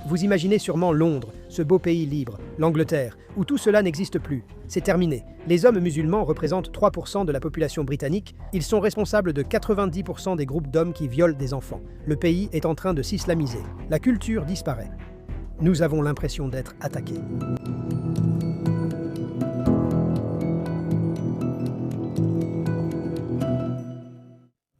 Vous imaginez sûrement Londres, ce beau pays libre, l'Angleterre, où tout cela n'existe plus. C'est terminé. Les hommes musulmans représentent 3% de la population britannique. Ils sont responsables de 90% des groupes d'hommes qui violent des enfants. Le pays est en train de s'islamiser. La culture disparaît. Nous avons l'impression d'être attaqués.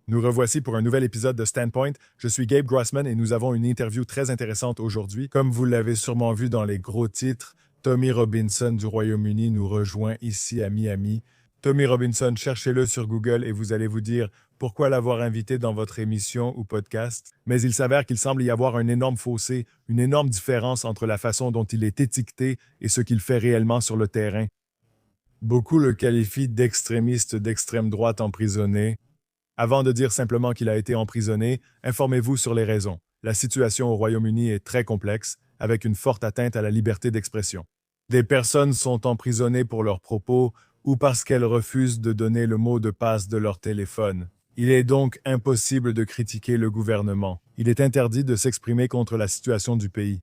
Nous revoici pour un nouvel épisode de Standpoint. Je suis Gabe Grossman et nous avons une interview très intéressante aujourd'hui. Comme vous l'avez sûrement vu dans les gros titres, Tommy Robinson du Royaume-Uni nous rejoint ici à Miami. Tommy Robinson, cherchez-le sur Google et vous allez vous dire pourquoi l'avoir invité dans votre émission ou podcast. Mais il s'avère qu'il semble y avoir un énorme fossé, une énorme différence entre la façon dont il est étiqueté et ce qu'il fait réellement sur le terrain. Beaucoup le qualifient d'extrémiste d'extrême droite emprisonné. Avant de dire simplement qu'il a été emprisonné, informez-vous sur les raisons. La situation au Royaume-Uni est très complexe, avec une forte atteinte à la liberté d'expression. Des personnes sont emprisonnées pour leurs propos ou parce qu'elles refusent de donner le mot de passe de leur téléphone. Il est donc impossible de critiquer le gouvernement. Il est interdit de s'exprimer contre la situation du pays.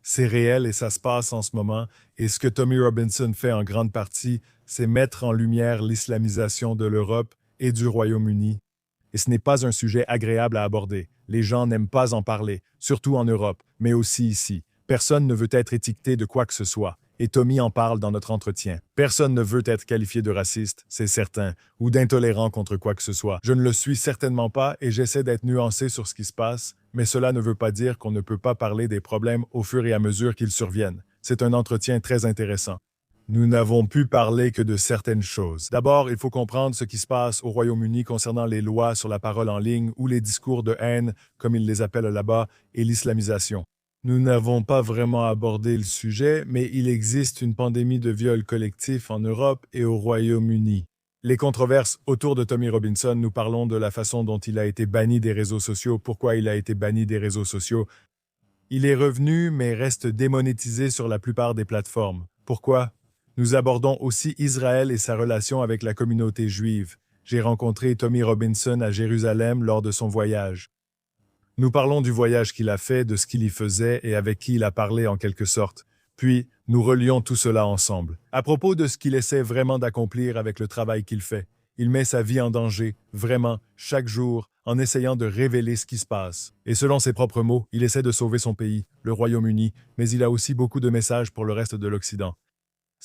C'est réel et ça se passe en ce moment, et ce que Tommy Robinson fait en grande partie, c'est mettre en lumière l'islamisation de l'Europe et du Royaume-Uni. Et ce n'est pas un sujet agréable à aborder. Les gens n'aiment pas en parler, surtout en Europe, mais aussi ici. Personne ne veut être étiqueté de quoi que ce soit. Et Tommy en parle dans notre entretien. Personne ne veut être qualifié de raciste, c'est certain, ou d'intolérant contre quoi que ce soit. Je ne le suis certainement pas et j'essaie d'être nuancé sur ce qui se passe, mais cela ne veut pas dire qu'on ne peut pas parler des problèmes au fur et à mesure qu'ils surviennent. C'est un entretien très intéressant. Nous n'avons pu parler que de certaines choses. D'abord, il faut comprendre ce qui se passe au Royaume-Uni concernant les lois sur la parole en ligne ou les discours de haine, comme ils les appellent là-bas, et l'islamisation. Nous n'avons pas vraiment abordé le sujet, mais il existe une pandémie de viols collectifs en Europe et au Royaume-Uni. Les controverses autour de Tommy Robinson, nous parlons de la façon dont il a été banni des réseaux sociaux, pourquoi il a été banni des réseaux sociaux. Il est revenu, mais reste démonétisé sur la plupart des plateformes. Pourquoi? Nous abordons aussi Israël et sa relation avec la communauté juive. J'ai rencontré Tommy Robinson à Jérusalem lors de son voyage. Nous parlons du voyage qu'il a fait, de ce qu'il y faisait et avec qui il a parlé en quelque sorte. Puis, nous relions tout cela ensemble. À propos de ce qu'il essaie vraiment d'accomplir avec le travail qu'il fait, il met sa vie en danger, vraiment, chaque jour, en essayant de révéler ce qui se passe. Et selon ses propres mots, il essaie de sauver son pays, le Royaume-Uni, mais il a aussi beaucoup de messages pour le reste de l'Occident.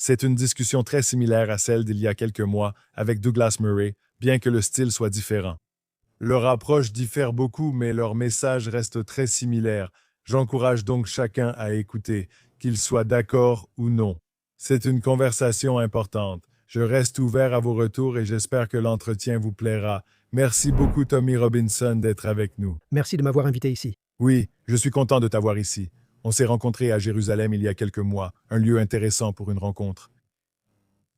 C'est une discussion très similaire à celle d'il y a quelques mois avec Douglas Murray, bien que le style soit différent. Leur approche diffère beaucoup, mais leur message reste très similaire. J'encourage donc chacun à écouter, qu'il soit d'accord ou non. C'est une conversation importante. Je reste ouvert à vos retours et j'espère que l'entretien vous plaira. Merci beaucoup Tommy Robinson d'être avec nous. Merci de m'avoir invité ici. Oui, je suis content de t'avoir ici. On s'est rencontrés à Jérusalem il y a quelques mois, un lieu intéressant pour une rencontre.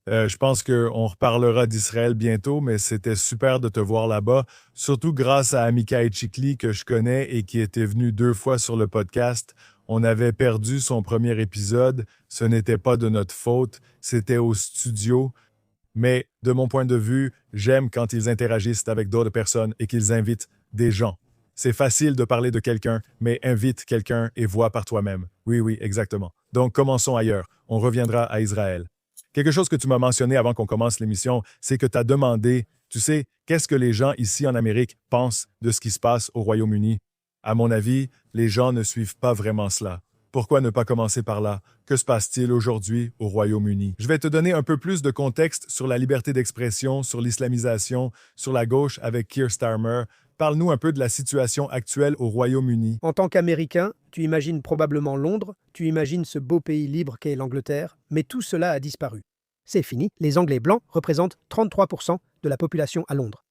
Je pense qu'on reparlera d'Israël bientôt, mais c'était super de te voir là-bas, surtout grâce à Amichai Chikli que je connais et qui était venu 2 fois sur le podcast. On avait perdu son premier épisode, ce n'était pas de notre faute, c'était au studio. Mais de mon point de vue, j'aime quand ils interagissent avec d'autres personnes et qu'ils invitent des gens. C'est facile de parler de quelqu'un, mais invite quelqu'un et vois par toi-même. Oui, exactement. Donc, commençons ailleurs. On reviendra à Israël. Quelque chose que tu m'as mentionné avant qu'on commence l'émission, c'est que tu as demandé, tu sais, qu'est-ce que les gens ici en Amérique pensent de ce qui se passe au Royaume-Uni? À mon avis, les gens ne suivent pas vraiment cela. Pourquoi ne pas commencer par là? Que se passe-t-il aujourd'hui au Royaume-Uni? Je vais te donner un peu plus de contexte sur la liberté d'expression, sur l'islamisation, sur la gauche avec Keir Starmer. Parle-nous un peu de la situation actuelle au Royaume-Uni. En tant qu'Américain, tu imagines probablement Londres, tu imagines ce beau pays libre qu'est l'Angleterre, mais tout cela a disparu. C'est fini, les Anglais blancs représentent 33% de la population à Londres.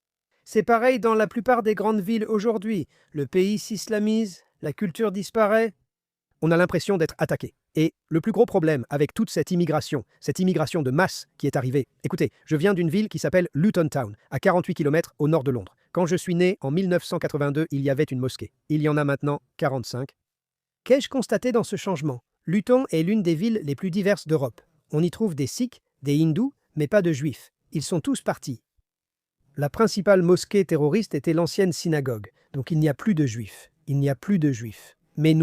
C'est pareil dans la plupart des grandes villes aujourd'hui. Le pays s'islamise, la culture disparaît. On a l'impression d'être attaqué. Et le plus gros problème avec toute cette immigration de masse qui est arrivée, écoutez, je viens d'une ville qui s'appelle Luton Town, à 48 km au nord de Londres. Quand je suis né, en 1982, il y avait une mosquée. Il y en a maintenant 45. Qu'ai-je constaté dans ce changement? Luton est l'une des villes les plus diverses d'Europe. On y trouve des Sikhs, des hindous, mais pas de juifs. Ils sont tous partis. La principale mosquée terroriste était l'ancienne synagogue, donc il n'y a plus de juifs. Mais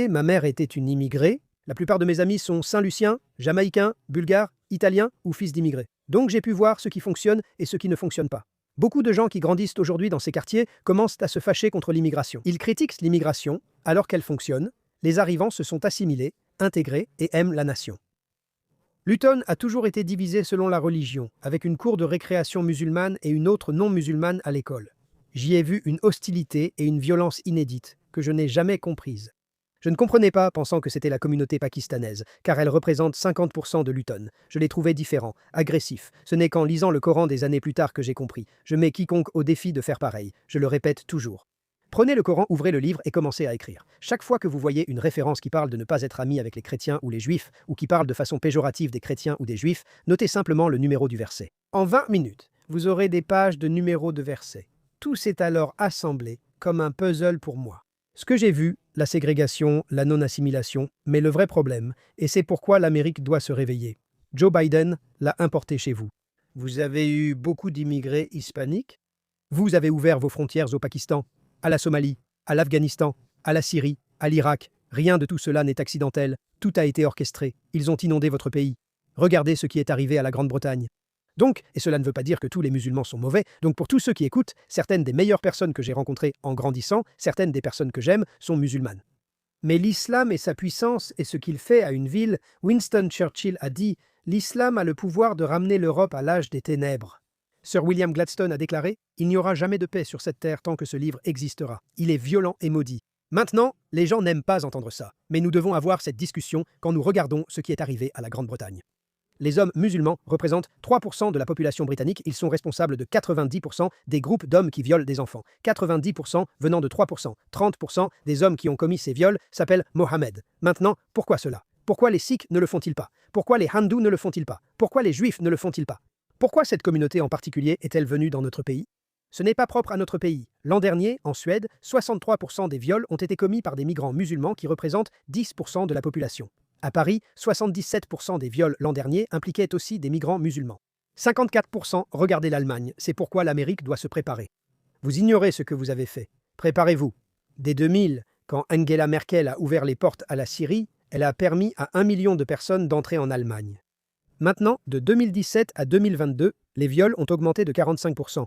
ma mère était une immigrée. La plupart de mes amis sont Saint-Luciens, Jamaïcains, Bulgares, Italiens ou fils d'immigrés. Donc j'ai pu voir ce qui fonctionne et ce qui ne fonctionne pas. Beaucoup de gens qui grandissent aujourd'hui dans ces quartiers commencent à se fâcher contre l'immigration. Ils critiquent l'immigration alors qu'elle fonctionne. Les arrivants se sont assimilés, intégrés et aiment la nation. Luton a toujours été divisé selon la religion, avec une cour de récréation musulmane et une autre non musulmane à l'école. J'y ai vu une hostilité et une violence inédites que je n'ai jamais comprises. Je ne comprenais pas, pensant que c'était la communauté pakistanaise, car elle représente 50% de Luton. Je les trouvais différents, agressifs. Ce n'est qu'en lisant le Coran des années plus tard que j'ai compris. Je mets quiconque au défi de faire pareil. Je le répète toujours. Prenez le Coran, ouvrez le livre et commencez à écrire. Chaque fois que vous voyez une référence qui parle de ne pas être ami avec les chrétiens ou les juifs, ou qui parle de façon péjorative des chrétiens ou des juifs, notez simplement le numéro du verset. En 20 minutes, vous aurez des pages de numéros de versets. Tout s'est alors assemblé comme un puzzle pour moi. Ce que j'ai vu, la ségrégation, la non-assimilation, mais le vrai problème, et c'est pourquoi l'Amérique doit se réveiller. Joe Biden l'a importé chez vous. Vous avez eu beaucoup d'immigrés hispaniques. Vous avez ouvert vos frontières au Pakistan, à la Somalie, à l'Afghanistan, à la Syrie, à l'Irak. Rien de tout cela n'est accidentel. Tout a été orchestré. Ils ont inondé votre pays. Regardez ce qui est arrivé à la Grande-Bretagne. Donc, et cela ne veut pas dire que tous les musulmans sont mauvais, donc pour tous ceux qui écoutent, certaines des meilleures personnes que j'ai rencontrées en grandissant, certaines des personnes que j'aime, sont musulmanes. Mais l'islam et sa puissance et ce qu'il fait à une ville, Winston Churchill a dit « L'islam a le pouvoir de ramener l'Europe à l'âge des ténèbres ». Sir William Gladstone a déclaré « Il n'y aura jamais de paix sur cette terre tant que ce livre existera. Il est violent et maudit ». Maintenant, les gens n'aiment pas entendre ça, mais nous devons avoir cette discussion quand nous regardons ce qui est arrivé à la Grande-Bretagne. Les hommes musulmans représentent 3% de la population britannique. Ils sont responsables de 90% des groupes d'hommes qui violent des enfants. 90% venant de 3%. 30% des hommes qui ont commis ces viols s'appellent Mohammed. Maintenant, pourquoi cela? Pourquoi les Sikhs ne le font-ils pas? Pourquoi les Hindous ne le font-ils pas? Pourquoi les Juifs ne le font-ils pas? Pourquoi cette communauté en particulier est-elle venue dans notre pays? Ce n'est pas propre à notre pays. L'an dernier, en Suède, 63% des viols ont été commis par des migrants musulmans qui représentent 10% de la population. À Paris, 77% des viols l'an dernier impliquaient aussi des migrants musulmans. 54%, regardez l'Allemagne, c'est pourquoi l'Amérique doit se préparer. Vous ignorez ce que vous avez fait. Préparez-vous. Dès 2000, quand Angela Merkel a ouvert les portes à la Syrie, elle a permis à 1 million de personnes d'entrer en Allemagne. Maintenant, de 2017 à 2022, les viols ont augmenté de 45%.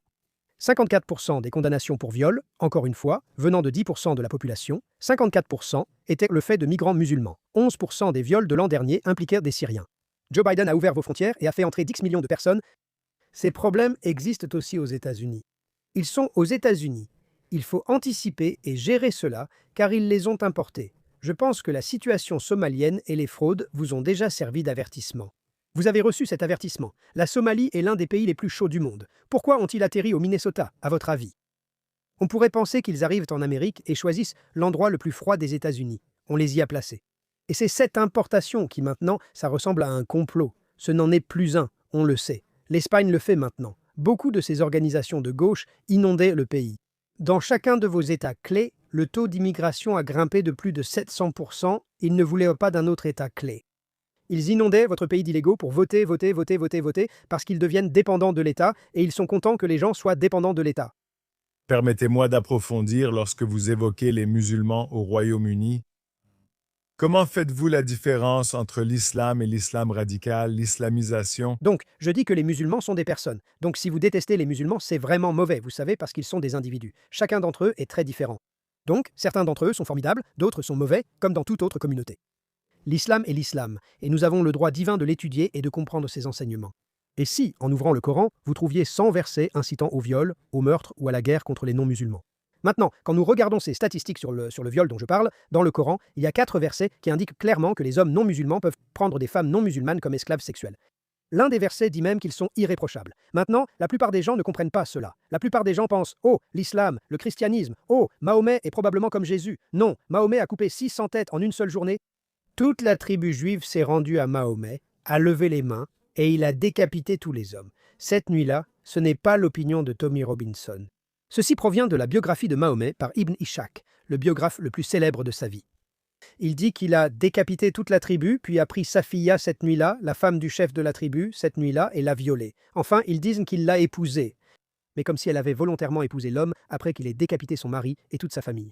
54% des condamnations pour viol, encore une fois, venant de 10% de la population, 54% étaient le fait de migrants musulmans. 11% des viols de l'an dernier impliquèrent des Syriens. Joe Biden a ouvert vos frontières et a fait entrer 10 millions de personnes. Ces problèmes existent aussi aux États-Unis. Ils sont aux États-Unis. Il faut anticiper et gérer cela, car ils les ont importés. Je pense que la situation somalienne et les fraudes vous ont déjà servi d'avertissement. Vous avez reçu cet avertissement. La Somalie est l'un des pays les plus chauds du monde. Pourquoi ont-ils atterri au Minnesota, à votre avis? On pourrait penser qu'ils arrivent en Amérique et choisissent l'endroit le plus froid des États-Unis. On les y a placés. Et c'est cette importation qui maintenant, ça ressemble à un complot. Ce n'en est plus un, on le sait. L'Espagne le fait maintenant. Beaucoup de ces organisations de gauche inondaient le pays. Dans chacun de vos États clés, le taux d'immigration a grimpé de plus de 700%. Ils ne voulaient pas d'un autre État clé. Ils inondaient votre pays d'illégaux pour voter, parce qu'ils deviennent dépendants de l'État et ils sont contents que les gens soient dépendants de l'État. Permettez-moi d'approfondir lorsque vous évoquez les musulmans au Royaume-Uni. Comment faites-vous la différence entre l'islam et l'islam radical, l'islamisation? Donc, je dis que les musulmans sont des personnes. Donc, si vous détestez les musulmans, c'est vraiment mauvais, vous savez, parce qu'ils sont des individus. Chacun d'entre eux est très différent. Donc, certains d'entre eux sont formidables, d'autres sont mauvais, comme dans toute autre communauté. L'islam est l'islam, et nous avons le droit divin de l'étudier et de comprendre ses enseignements. Et si, en ouvrant le Coran, vous trouviez 100 versets incitant au viol, au meurtre ou à la guerre contre les non-musulmans? Maintenant, quand nous regardons ces statistiques sur le viol dont je parle, dans le Coran, il y a 4 versets qui indiquent clairement que les hommes non-musulmans peuvent prendre des femmes non-musulmanes comme esclaves sexuelles. L'un des versets dit même qu'ils sont irréprochables. Maintenant, la plupart des gens ne comprennent pas cela. La plupart des gens pensent « Oh, l'islam, le christianisme, oh, Mahomet est probablement comme Jésus. » Non, Mahomet a coupé 600 têtes en une seule journée. Toute la tribu juive s'est rendue à Mahomet, a levé les mains, et il a décapité tous les hommes. Cette nuit-là, ce n'est pas l'opinion de Tommy Robinson. Ceci provient de la biographie de Mahomet par Ibn Ishaq, le biographe le plus célèbre de sa vie. Il dit qu'il a décapité toute la tribu, puis a pris Safiya cette nuit-là, la femme du chef de la tribu, cette nuit-là, et l'a violée. Enfin, ils disent qu'il l'a épousée, mais comme si elle avait volontairement épousé l'homme après qu'il ait décapité son mari et toute sa famille.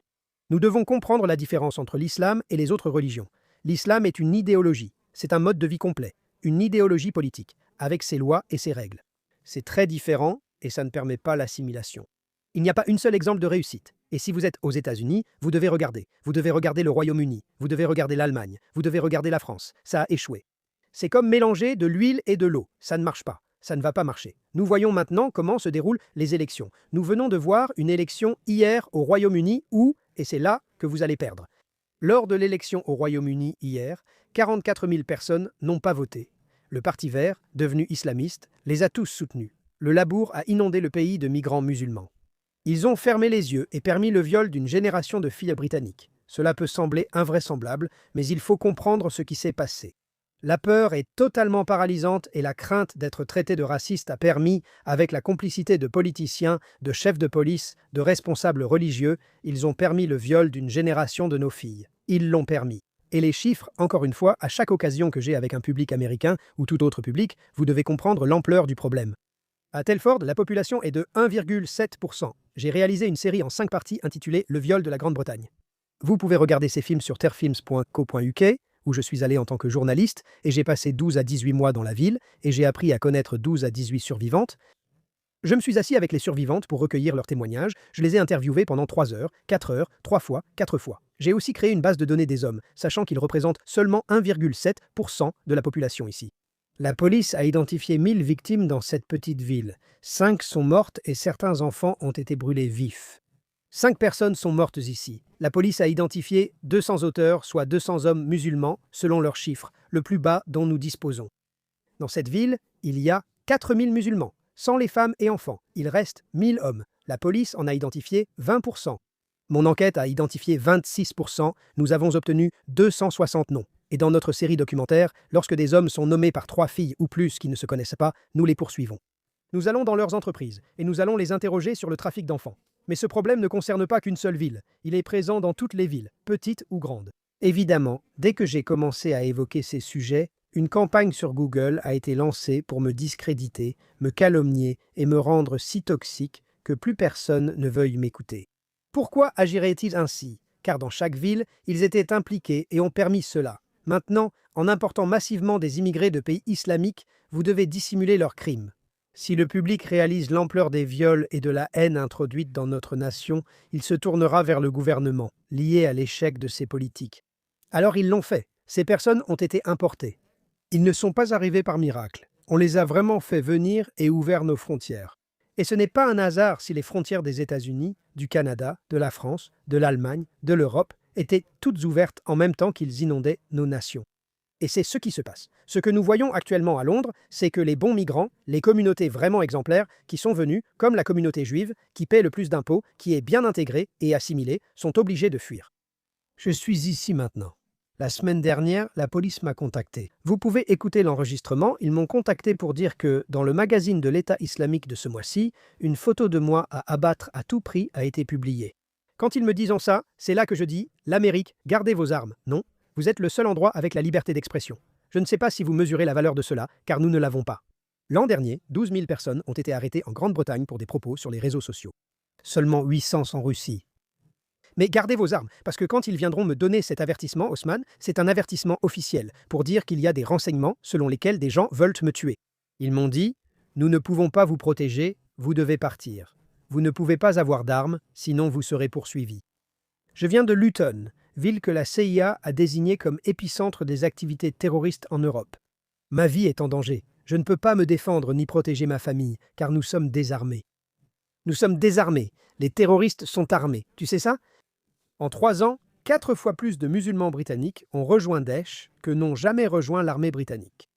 Nous devons comprendre la différence entre l'islam et les autres religions. L'islam est une idéologie, c'est un mode de vie complet, une idéologie politique, avec ses lois et ses règles. C'est très différent et ça ne permet pas l'assimilation. Il n'y a pas une seule exemple de réussite. Et si vous êtes aux États-Unis, vous devez regarder. Vous devez regarder le Royaume-Uni, vous devez regarder l'Allemagne, vous devez regarder la France. Ça a échoué. C'est comme mélanger de l'huile et de l'eau. Ça ne marche pas. Ça ne va pas marcher. Nous voyons maintenant comment se déroulent les élections. Nous venons de voir une élection hier au Royaume-Uni où, et c'est là que vous allez perdre. Lors de l'élection au Royaume-Uni hier, 44 000 personnes n'ont pas voté. Le Parti vert, devenu islamiste, les a tous soutenus. Le Labour a inondé le pays de migrants musulmans. Ils ont fermé les yeux et permis le viol d'une génération de filles britanniques. Cela peut sembler invraisemblable, mais il faut comprendre ce qui s'est passé. La peur est totalement paralysante et la crainte d'être traité de raciste a permis, avec la complicité de politiciens, de chefs de police, de responsables religieux, ils ont permis le viol d'une génération de nos filles. Ils l'ont permis. Et les chiffres, encore une fois, à chaque occasion que j'ai avec un public américain ou tout autre public, vous devez comprendre l'ampleur du problème. À Telford, la population est de 1,7%. J'ai réalisé une série en 5 parties intitulée « Le viol de la Grande-Bretagne ». Vous pouvez regarder ces films sur terfilms.co.uk, où je suis allé en tant que journaliste, et j'ai passé 12 à 18 mois dans la ville, et j'ai appris à connaître 12 à 18 survivantes. Je me suis assis avec les survivantes pour recueillir leurs témoignages, je les ai interviewées pendant 3 heures, 4 heures, 3 fois, 4 fois. J'ai aussi créé une base de données des hommes, sachant qu'ils représentent seulement 1,7% de la population ici. La police a identifié 1000 victimes dans cette petite ville. 5 sont mortes et certains enfants ont été brûlés vifs. 5 personnes sont mortes ici. La police a identifié 200 auteurs, soit 200 hommes musulmans, selon leurs chiffres, le plus bas dont nous disposons. Dans cette ville, il y a 4000 musulmans, sans les femmes et enfants. Il reste 1000 hommes. La police en a identifié 20%. Mon enquête a identifié 26%. Nous avons obtenu 260 noms. Et dans notre série documentaire, lorsque des hommes sont nommés par 3 filles ou plus qui ne se connaissent pas, nous les poursuivons. Nous allons dans leurs entreprises et nous allons les interroger sur le trafic d'enfants. Mais ce problème ne concerne pas qu'une seule ville. Il est présent dans toutes les villes, petites ou grandes. Évidemment, dès que j'ai commencé à évoquer ces sujets, une campagne sur Google a été lancée pour me discréditer, me calomnier et me rendre si toxique que plus personne ne veuille m'écouter. Pourquoi agiraient-ils ainsi? Car dans chaque ville, ils étaient impliqués et ont permis cela. Maintenant, en important massivement des immigrés de pays islamiques, vous devez dissimuler leurs crimes. Si le public réalise l'ampleur des viols et de la haine introduite dans notre nation, il se tournera vers le gouvernement, lié à l'échec de ses politiques. Alors ils l'ont fait. Ces personnes ont été importées. Ils ne sont pas arrivés par miracle. On les a vraiment fait venir et ouvert nos frontières. Et ce n'est pas un hasard si les frontières des États-Unis, du Canada, de la France, de l'Allemagne, de l'Europe étaient toutes ouvertes en même temps qu'ils inondaient nos nations. Et c'est ce qui se passe. Ce que nous voyons actuellement à Londres, c'est que les bons migrants, les communautés vraiment exemplaires qui sont venues, comme la communauté juive, qui paie le plus d'impôts, qui est bien intégrée et assimilée, sont obligés de fuir. Je suis ici maintenant. La semaine dernière, la police m'a contacté. Vous pouvez écouter l'enregistrement, ils m'ont contacté pour dire que, dans le magazine de l'État islamique de ce mois-ci, une photo de moi à abattre à tout prix a été publiée. Quand ils me disent ça, c'est là que je dis « L'Amérique, gardez vos armes ». Non, vous êtes le seul endroit avec la liberté d'expression. Je ne sais pas si vous mesurez la valeur de cela, car nous ne l'avons pas. L'an dernier, 12 000 personnes ont été arrêtées en Grande-Bretagne pour des propos sur les réseaux sociaux. Seulement 800 en Russie. Mais gardez vos armes, parce que quand ils viendront me donner cet avertissement, Haussmann, c'est un avertissement officiel, pour dire qu'il y a des renseignements selon lesquels des gens veulent me tuer. Ils m'ont dit « Nous ne pouvons pas vous protéger, vous devez partir. Vous ne pouvez pas avoir d'armes, sinon vous serez poursuivis. » Je viens de Luton, ville que la CIA a désignée comme épicentre des activités terroristes en Europe. Ma vie est en danger. Je ne peux pas me défendre ni protéger ma famille, car nous sommes désarmés. Nous sommes désarmés. Les terroristes sont armés. Tu sais ça? En 3 ans, 4 fois plus de musulmans britanniques ont rejoint Daesh que n'ont jamais rejoint l'armée britannique.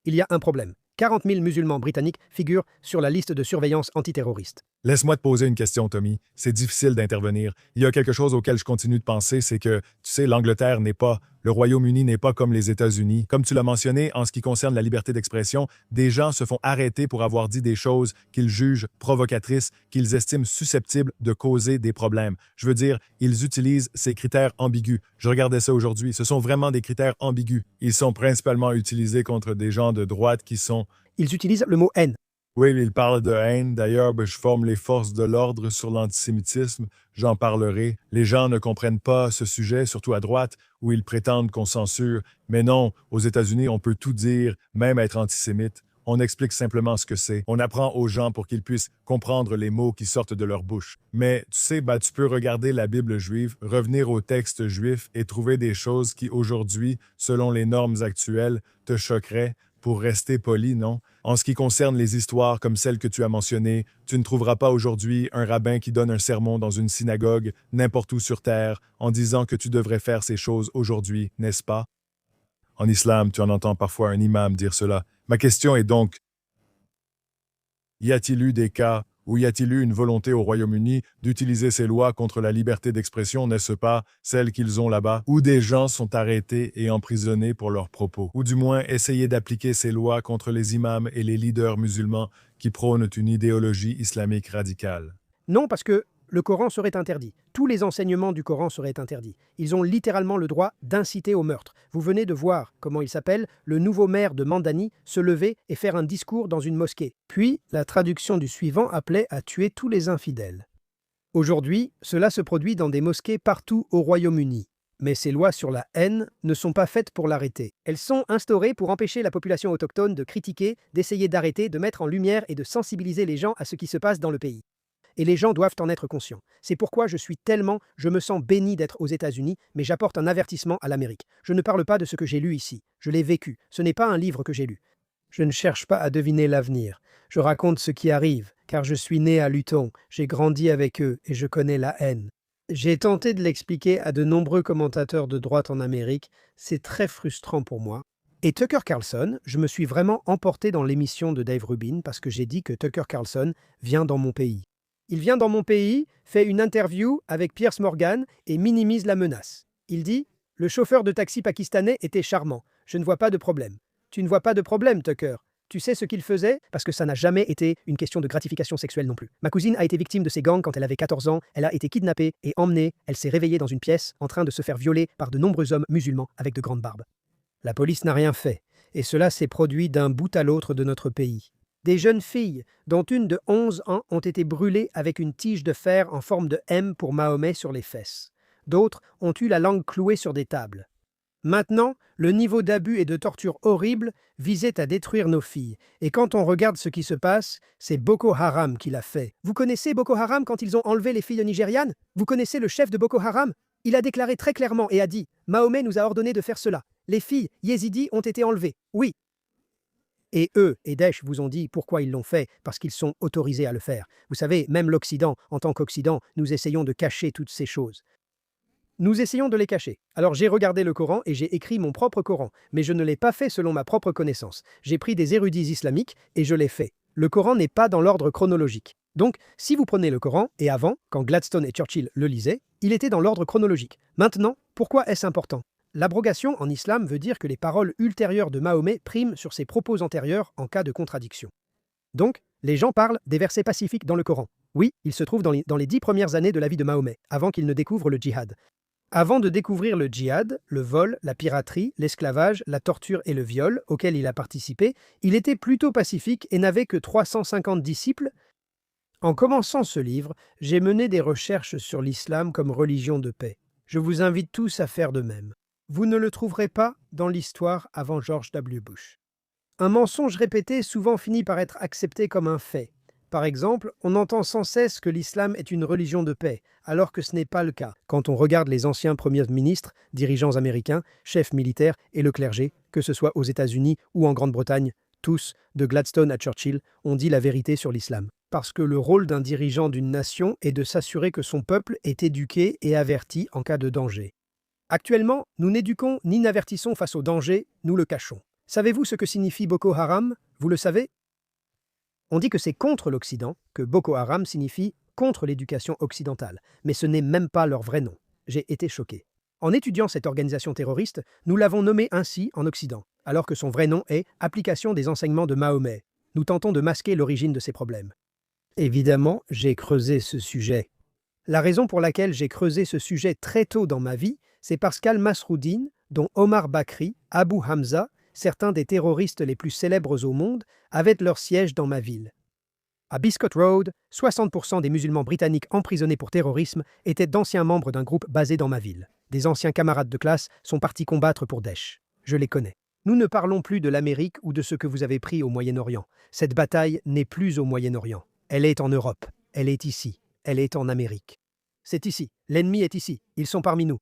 Il y a un problème. 40 000 musulmans britanniques figurent sur la liste de surveillance antiterroriste. Laisse-moi te poser une question, Tommy. C'est difficile d'intervenir. Il y a quelque chose auquel je continue de penser, c'est que, tu sais, l'Angleterre n'est pas, le Royaume-Uni n'est pas comme les États-Unis. Comme tu l'as mentionné, en ce qui concerne la liberté d'expression, des gens se font arrêter pour avoir dit des choses qu'ils jugent provocatrices, qu'ils estiment susceptibles de causer des problèmes. Je veux dire, ils utilisent ces critères ambigus. Je regardais ça aujourd'hui. Ce sont vraiment des critères ambigus. Ils sont principalement utilisés contre des gens de droite qui sont... Ils utilisent le mot « haine ». Oui, il parle de haine. D'ailleurs, je forme les forces de l'ordre sur l'antisémitisme. J'en parlerai. Les gens ne comprennent pas ce sujet, surtout à droite, où ils prétendent qu'on censure. Mais non, aux États-Unis, on peut tout dire, même être antisémite. On explique simplement ce que c'est. On apprend aux gens pour qu'ils puissent comprendre les mots qui sortent de leur bouche. Mais tu sais, tu peux regarder la Bible juive, revenir au texte juif et trouver des choses qui aujourd'hui, selon les normes actuelles, te choqueraient. Pour rester poli, non? En ce qui concerne les histoires comme celle que tu as mentionnée, tu ne trouveras pas aujourd'hui un rabbin qui donne un sermon dans une synagogue, n'importe où sur terre, en disant que tu devrais faire ces choses aujourd'hui, n'est-ce pas? En islam, tu en entends parfois un imam dire cela. Ma question est donc, y a-t-il eu des cas où y a-t-il eu une volonté au Royaume-Uni d'utiliser ces lois contre la liberté d'expression, n'est-ce pas, celles qu'ils ont là-bas, où des gens sont arrêtés et emprisonnés pour leurs propos, ou du moins essayer d'appliquer ces lois contre les imams et les leaders musulmans qui prônent une idéologie islamique radicale? Non, parce que le Coran serait interdit. Tous les enseignements du Coran seraient interdits. Ils ont littéralement le droit d'inciter au meurtre. Vous venez de voir, comment il s'appelle, le nouveau maire de Mandani se lever et faire un discours dans une mosquée. Puis, la traduction du suivant appelait à tuer tous les infidèles. Aujourd'hui, cela se produit dans des mosquées partout au Royaume-Uni. Mais ces lois sur la haine ne sont pas faites pour l'arrêter. Elles sont instaurées pour empêcher la population autochtone de critiquer, d'essayer d'arrêter, de mettre en lumière et de sensibiliser les gens à ce qui se passe dans le pays. Et les gens doivent en être conscients. C'est pourquoi je me sens béni d'être aux États-Unis, mais j'apporte un avertissement à l'Amérique. Je ne parle pas de ce que j'ai lu ici. Je l'ai vécu. Ce n'est pas un livre que j'ai lu. Je ne cherche pas à deviner l'avenir. Je raconte ce qui arrive, car je suis né à Luton, j'ai grandi avec eux et je connais la haine. J'ai tenté de l'expliquer à de nombreux commentateurs de droite en Amérique. C'est très frustrant pour moi. Et Tucker Carlson, je me suis vraiment emporté dans l'émission de Dave Rubin parce que j'ai dit que Tucker Carlson vient dans mon pays. Il vient dans mon pays, fait une interview avec Piers Morgan et minimise la menace. Il dit « Le chauffeur de taxi pakistanais était charmant. Je ne vois pas de problème. » Tu ne vois pas de problème, Tucker. Tu sais ce qu'il faisait? Parce que ça n'a jamais été une question de gratification sexuelle non plus. Ma cousine a été victime de ces gangs quand elle avait 14 ans. Elle a été kidnappée et emmenée. Elle s'est réveillée dans une pièce en train de se faire violer par de nombreux hommes musulmans avec de grandes barbes. La police n'a rien fait. Et cela s'est produit d'un bout à l'autre de notre pays. Des jeunes filles, dont une de 11 ans, ont été brûlées avec une tige de fer en forme de M pour Mahomet sur les fesses. D'autres ont eu la langue clouée sur des tables. Maintenant, le niveau d'abus et de torture horrible visait à détruire nos filles. Et quand on regarde ce qui se passe, c'est Boko Haram qui l'a fait. Vous connaissez Boko Haram quand ils ont enlevé les filles nigérianes? Vous connaissez le chef de Boko Haram? Il a déclaré très clairement et a dit « Mahomet nous a ordonné de faire cela. Les filles yézidis ont été enlevées. Oui. » Et eux et Daesh vous ont dit pourquoi ils l'ont fait, parce qu'ils sont autorisés à le faire. Vous savez, même l'Occident, en tant qu'Occident, nous essayons de cacher toutes ces choses. Nous essayons de les cacher. Alors j'ai regardé le Coran et j'ai écrit mon propre Coran, mais je ne l'ai pas fait selon ma propre connaissance. J'ai pris des érudits islamiques et je l'ai fait. Le Coran n'est pas dans l'ordre chronologique. Donc, si vous prenez le Coran, et avant, quand Gladstone et Churchill le lisaient, il était dans l'ordre chronologique. Maintenant, pourquoi est-ce important? L'abrogation en islam veut dire que les paroles ultérieures de Mahomet priment sur ses propos antérieurs en cas de contradiction. Donc, les gens parlent des versets pacifiques dans le Coran. Oui, ils se trouvent dans les 10 premières années de la vie de Mahomet, avant qu'il ne découvre le djihad. Avant de découvrir le djihad, le vol, la piraterie, l'esclavage, la torture et le viol, auxquels il a participé, il était plutôt pacifique et n'avait que 350 disciples. En commençant ce livre, j'ai mené des recherches sur l'islam comme religion de paix. Je vous invite tous à faire de même. Vous ne le trouverez pas dans l'histoire avant George W. Bush. Un mensonge répété souvent finit par être accepté comme un fait. Par exemple, on entend sans cesse que l'islam est une religion de paix, alors que ce n'est pas le cas. Quand on regarde les anciens premiers ministres, dirigeants américains, chefs militaires et le clergé, que ce soit aux États-Unis ou en Grande-Bretagne, tous, de Gladstone à Churchill, ont dit la vérité sur l'islam. Parce que le rôle d'un dirigeant d'une nation est de s'assurer que son peuple est éduqué et averti en cas de danger. Actuellement, nous n'éduquons ni n'avertissons face au danger, nous le cachons. Savez-vous ce que signifie Boko Haram? Vous le savez? On dit que c'est contre l'Occident, que Boko Haram signifie contre l'éducation occidentale, mais ce n'est même pas leur vrai nom. J'ai été choqué. En étudiant cette organisation terroriste, nous l'avons nommée ainsi en Occident, alors que son vrai nom est Application des enseignements de Mahomet. Nous tentons de masquer l'origine de ces problèmes. Évidemment, j'ai creusé ce sujet. La raison pour laquelle j'ai creusé ce sujet très tôt dans ma vie, c'est parce qu'Al-Masroudine, dont Omar Bakri, Abu Hamza, certains des terroristes les plus célèbres au monde, avaient leur siège dans ma ville. À Biscott Road, 60% des musulmans britanniques emprisonnés pour terrorisme étaient d'anciens membres d'un groupe basé dans ma ville. Des anciens camarades de classe sont partis combattre pour Daesh. Je les connais. Nous ne parlons plus de l'Amérique ou de ce que vous avez pris au Moyen-Orient. Cette bataille n'est plus au Moyen-Orient. Elle est en Europe. Elle est ici. Elle est en Amérique. C'est ici. L'ennemi est ici. Ils sont parmi nous.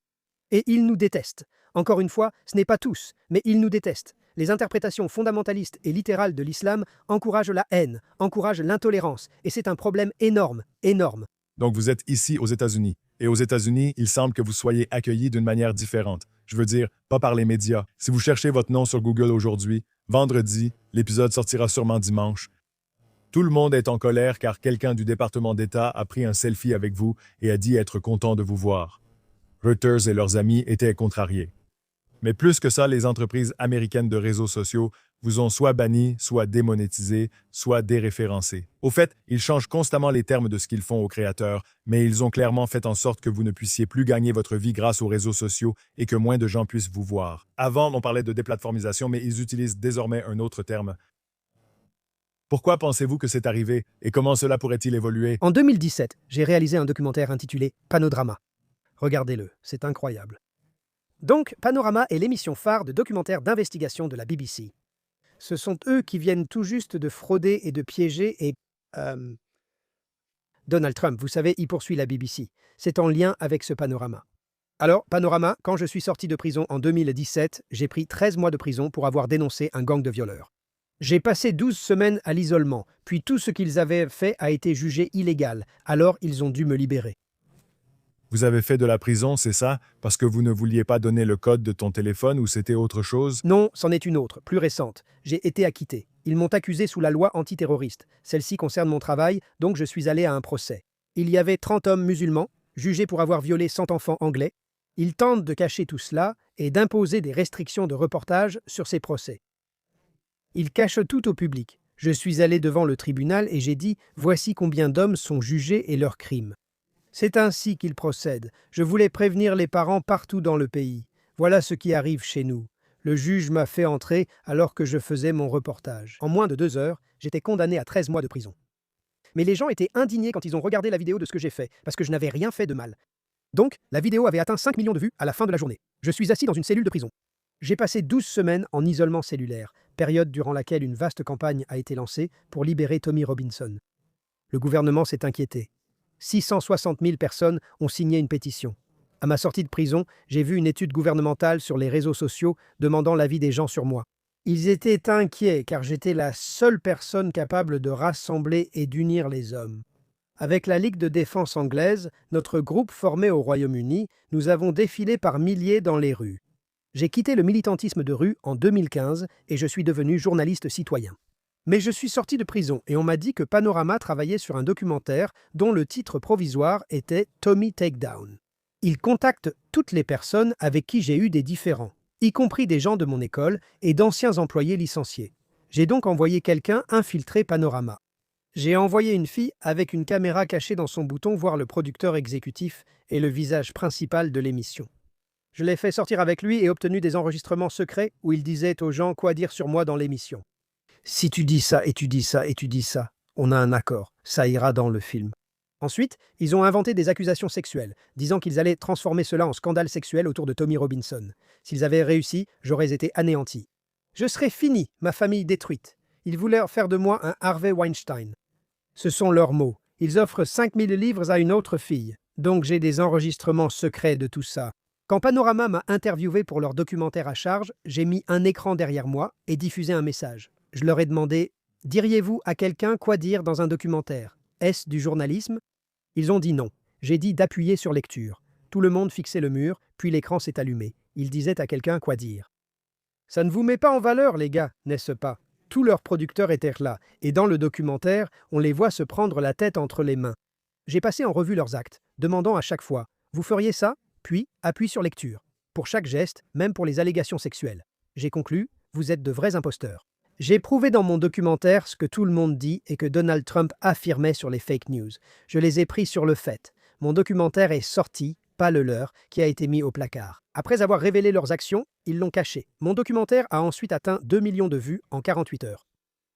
Et ils nous détestent. Encore une fois, ce n'est pas tous, mais ils nous détestent. Les interprétations fondamentalistes et littérales de l'islam encouragent la haine, encouragent l'intolérance, et c'est un problème énorme, énorme. Donc vous êtes ici aux États-Unis. Et aux États-Unis, il semble que vous soyez accueillis d'une manière différente. Je veux dire, pas par les médias. Si vous cherchez votre nom sur Google aujourd'hui, vendredi, l'épisode sortira sûrement dimanche. Tout le monde est en colère car quelqu'un du département d'État a pris un selfie avec vous et a dit être content de vous voir. Reuters et leurs amis étaient contrariés. Mais plus que ça, les entreprises américaines de réseaux sociaux vous ont soit bannis, soit démonétisés, soit déréférencés. Au fait, ils changent constamment les termes de ce qu'ils font aux créateurs, mais ils ont clairement fait en sorte que vous ne puissiez plus gagner votre vie grâce aux réseaux sociaux et que moins de gens puissent vous voir. Avant, on parlait de déplatformisation, mais ils utilisent désormais un autre terme. Pourquoi pensez-vous que c'est arrivé et comment cela pourrait-il évoluer? En 2017, j'ai réalisé un documentaire intitulé Panorama. Regardez-le, c'est incroyable. Donc, Panorama est l'émission phare de documentaire d'investigation de la BBC. Ce sont eux qui viennent tout juste de frauder et de piéger et... Donald Trump, vous savez, il poursuit la BBC. C'est en lien avec ce Panorama. Alors, Panorama, quand je suis sorti de prison en 2017, j'ai pris 13 mois de prison pour avoir dénoncé un gang de violeurs. J'ai passé 12 semaines à l'isolement, puis tout ce qu'ils avaient fait a été jugé illégal, alors ils ont dû me libérer. Vous avez fait de la prison, c'est ça? Parce que vous ne vouliez pas donner le code de ton téléphone ou c'était autre chose? Non, c'en est une autre, plus récente. J'ai été acquitté. Ils m'ont accusé sous la loi antiterroriste. Celle-ci concerne mon travail, donc je suis allé à un procès. Il y avait 30 hommes musulmans, jugés pour avoir violé 100 enfants anglais. Ils tentent de cacher tout cela et d'imposer des restrictions de reportage sur ces procès. Ils cachent tout au public. Je suis allé devant le tribunal et j'ai dit « Voici combien d'hommes sont jugés et leurs crimes ». C'est ainsi qu'ils procèdent. Je voulais prévenir les parents partout dans le pays. Voilà ce qui arrive chez nous. Le juge m'a fait entrer alors que je faisais mon reportage. En moins de 2 heures, j'étais condamné à 13 mois de prison. Mais les gens étaient indignés quand ils ont regardé la vidéo de ce que j'ai fait, parce que je n'avais rien fait de mal. Donc, la vidéo avait atteint 5 millions de vues à la fin de la journée. Je suis assis dans une cellule de prison. J'ai passé 12 semaines en isolement cellulaire, période durant laquelle une vaste campagne a été lancée pour libérer Tommy Robinson. Le gouvernement s'est inquiété. 660 000 personnes ont signé une pétition. À ma sortie de prison, j'ai vu une étude gouvernementale sur les réseaux sociaux demandant l'avis des gens sur moi. Ils étaient inquiets car j'étais la seule personne capable de rassembler et d'unir les hommes. Avec la Ligue de défense anglaise, notre groupe formé au Royaume-Uni, nous avons défilé par milliers dans les rues. J'ai quitté le militantisme de rue en 2015 et je suis devenu journaliste citoyen. Mais je suis sorti de prison et on m'a dit que Panorama travaillait sur un documentaire dont le titre provisoire était Tommy Takedown. Il contacte toutes les personnes avec qui j'ai eu des différends, y compris des gens de mon école et d'anciens employés licenciés. J'ai donc envoyé quelqu'un infiltrer Panorama. J'ai envoyé une fille avec une caméra cachée dans son bouton voir le producteur exécutif et le visage principal de l'émission. Je l'ai fait sortir avec lui et obtenu des enregistrements secrets où il disait aux gens quoi dire sur moi dans l'émission. Si tu dis ça et tu dis ça et tu dis ça, on a un accord, ça ira dans le film. Ensuite, ils ont inventé des accusations sexuelles, disant qu'ils allaient transformer cela en scandale sexuel autour de Tommy Robinson. S'ils avaient réussi, j'aurais été anéanti. Je serais fini, ma famille détruite. Ils voulaient faire de moi un Harvey Weinstein. Ce sont leurs mots. Ils offrent 5000 livres à une autre fille. Donc j'ai des enregistrements secrets de tout ça. Quand Panorama m'a interviewé pour leur documentaire à charge, j'ai mis un écran derrière moi et diffusé un message. Je leur ai demandé « Diriez-vous à quelqu'un quoi dire dans un documentaire? Est-ce du journalisme ?» Ils ont dit non. J'ai dit d'appuyer sur lecture. Tout le monde fixait le mur, puis l'écran s'est allumé. Ils disaient à quelqu'un quoi dire. Ça ne vous met pas en valeur, les gars, n'est-ce pas? Tous leurs producteurs étaient là, et dans le documentaire, on les voit se prendre la tête entre les mains. J'ai passé en revue leurs actes, demandant à chaque fois « Vous feriez ça ?» Puis, appuie sur lecture. Pour chaque geste, même pour les allégations sexuelles. J'ai conclu « Vous êtes de vrais imposteurs ». J'ai prouvé dans mon documentaire ce que tout le monde dit et que Donald Trump affirmait sur les fake news. Je les ai pris sur le fait. Mon documentaire est sorti, pas le leur, qui a été mis au placard. Après avoir révélé leurs actions, ils l'ont caché. Mon documentaire a ensuite atteint 2 millions de vues en 48 heures.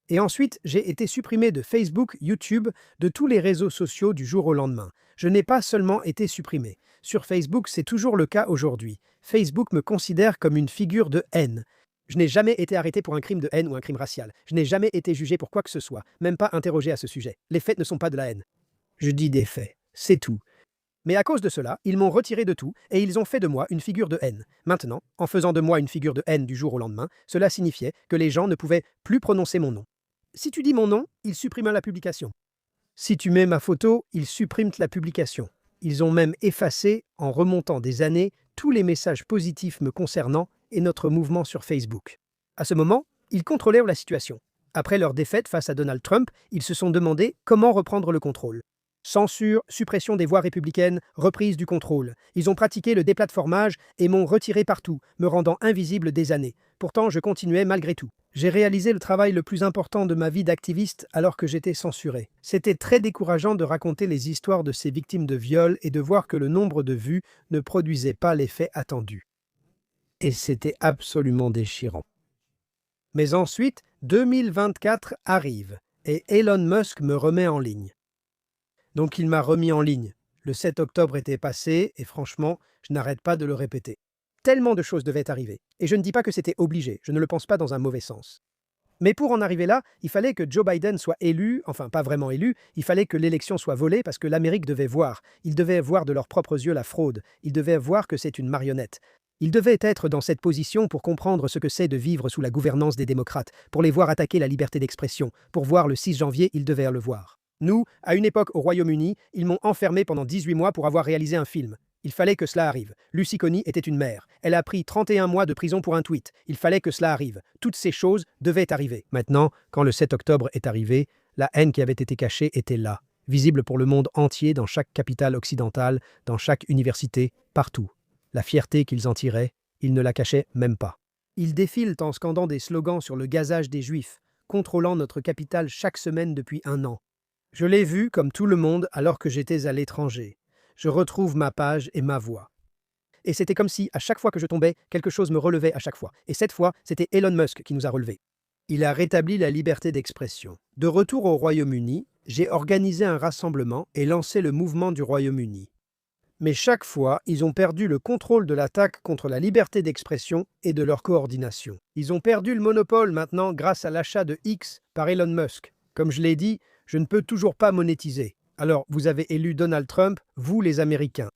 Et ensuite, j'ai été supprimé de Facebook, YouTube, de tous les réseaux sociaux du jour au lendemain. Je n'ai pas seulement été supprimé. Sur Facebook, c'est toujours le cas aujourd'hui. Facebook me considère comme une figure de haine. Je n'ai jamais été arrêté pour un crime de haine ou un crime racial. Je n'ai jamais été jugé pour quoi que ce soit, même pas interrogé à ce sujet. Les faits ne sont pas de la haine. Je dis des faits, c'est tout. Mais à cause de cela, ils m'ont retiré de tout et ils ont fait de moi une figure de haine. Maintenant, en faisant de moi une figure de haine du jour au lendemain, cela signifiait que les gens ne pouvaient plus prononcer mon nom. Si tu dis mon nom, ils suppriment la publication. Si tu mets ma photo, ils suppriment la publication. Ils ont même effacé, en remontant des années, tous les messages positifs me concernant et notre mouvement sur Facebook. À ce moment, ils contrôlèrent la situation. Après leur défaite face à Donald Trump, ils se sont demandé comment reprendre le contrôle. Censure, suppression des voix républicaines, reprise du contrôle. Ils ont pratiqué le déplatformage et m'ont retiré partout, me rendant invisible des années. Pourtant, je continuais malgré tout. J'ai réalisé le travail le plus important de ma vie d'activiste alors que j'étais censuré. C'était très décourageant de raconter les histoires de ces victimes de viol et de voir que le nombre de vues ne produisait pas l'effet attendu. Et c'était absolument déchirant. Mais ensuite, 2024 arrive et Elon Musk me remet en ligne. Donc il m'a remis en ligne. Le 7 octobre était passé et franchement, je n'arrête pas de le répéter. Tellement de choses devaient arriver. Et je ne dis pas que c'était obligé, je ne le pense pas dans un mauvais sens. Mais pour en arriver là, il fallait que Joe Biden soit élu, enfin pas vraiment élu, il fallait que l'élection soit volée parce que l'Amérique devait voir. Ils devaient voir de leurs propres yeux la fraude. Ils devaient voir que c'est une marionnette. Ils devaient être dans cette position pour comprendre ce que c'est de vivre sous la gouvernance des démocrates, pour les voir attaquer la liberté d'expression. Pour voir le 6 janvier, ils devaient le voir. Nous, à une époque au Royaume-Uni, ils m'ont enfermé pendant 18 mois pour avoir réalisé un film. Il fallait que cela arrive. Lucy Coney était une mère. Elle a pris 31 mois de prison pour un tweet. Il fallait que cela arrive. Toutes ces choses devaient arriver. Maintenant, quand le 7 octobre est arrivé, la haine qui avait été cachée était là, visible pour le monde entier, dans chaque capitale occidentale, dans chaque université, partout. La fierté qu'ils en tiraient, ils ne la cachaient même pas. Ils défilent en scandant des slogans sur le gazage des Juifs, contrôlant notre capitale chaque semaine depuis un an. Je l'ai vu comme tout le monde alors que j'étais à l'étranger. Je retrouve ma page et ma voix. Et c'était comme si, à chaque fois que je tombais, quelque chose me relevait à chaque fois. Et cette fois, c'était Elon Musk qui nous a relevés. Il a rétabli la liberté d'expression. De retour au Royaume-Uni, j'ai organisé un rassemblement et lancé le mouvement du Royaume-Uni. Mais chaque fois, ils ont perdu le contrôle de l'attaque contre la liberté d'expression et de leur coordination. Ils ont perdu le monopole maintenant grâce à l'achat de X par Elon Musk. Comme je l'ai dit, je ne peux toujours pas monétiser. Alors, vous avez élu Donald Trump, vous les Américains.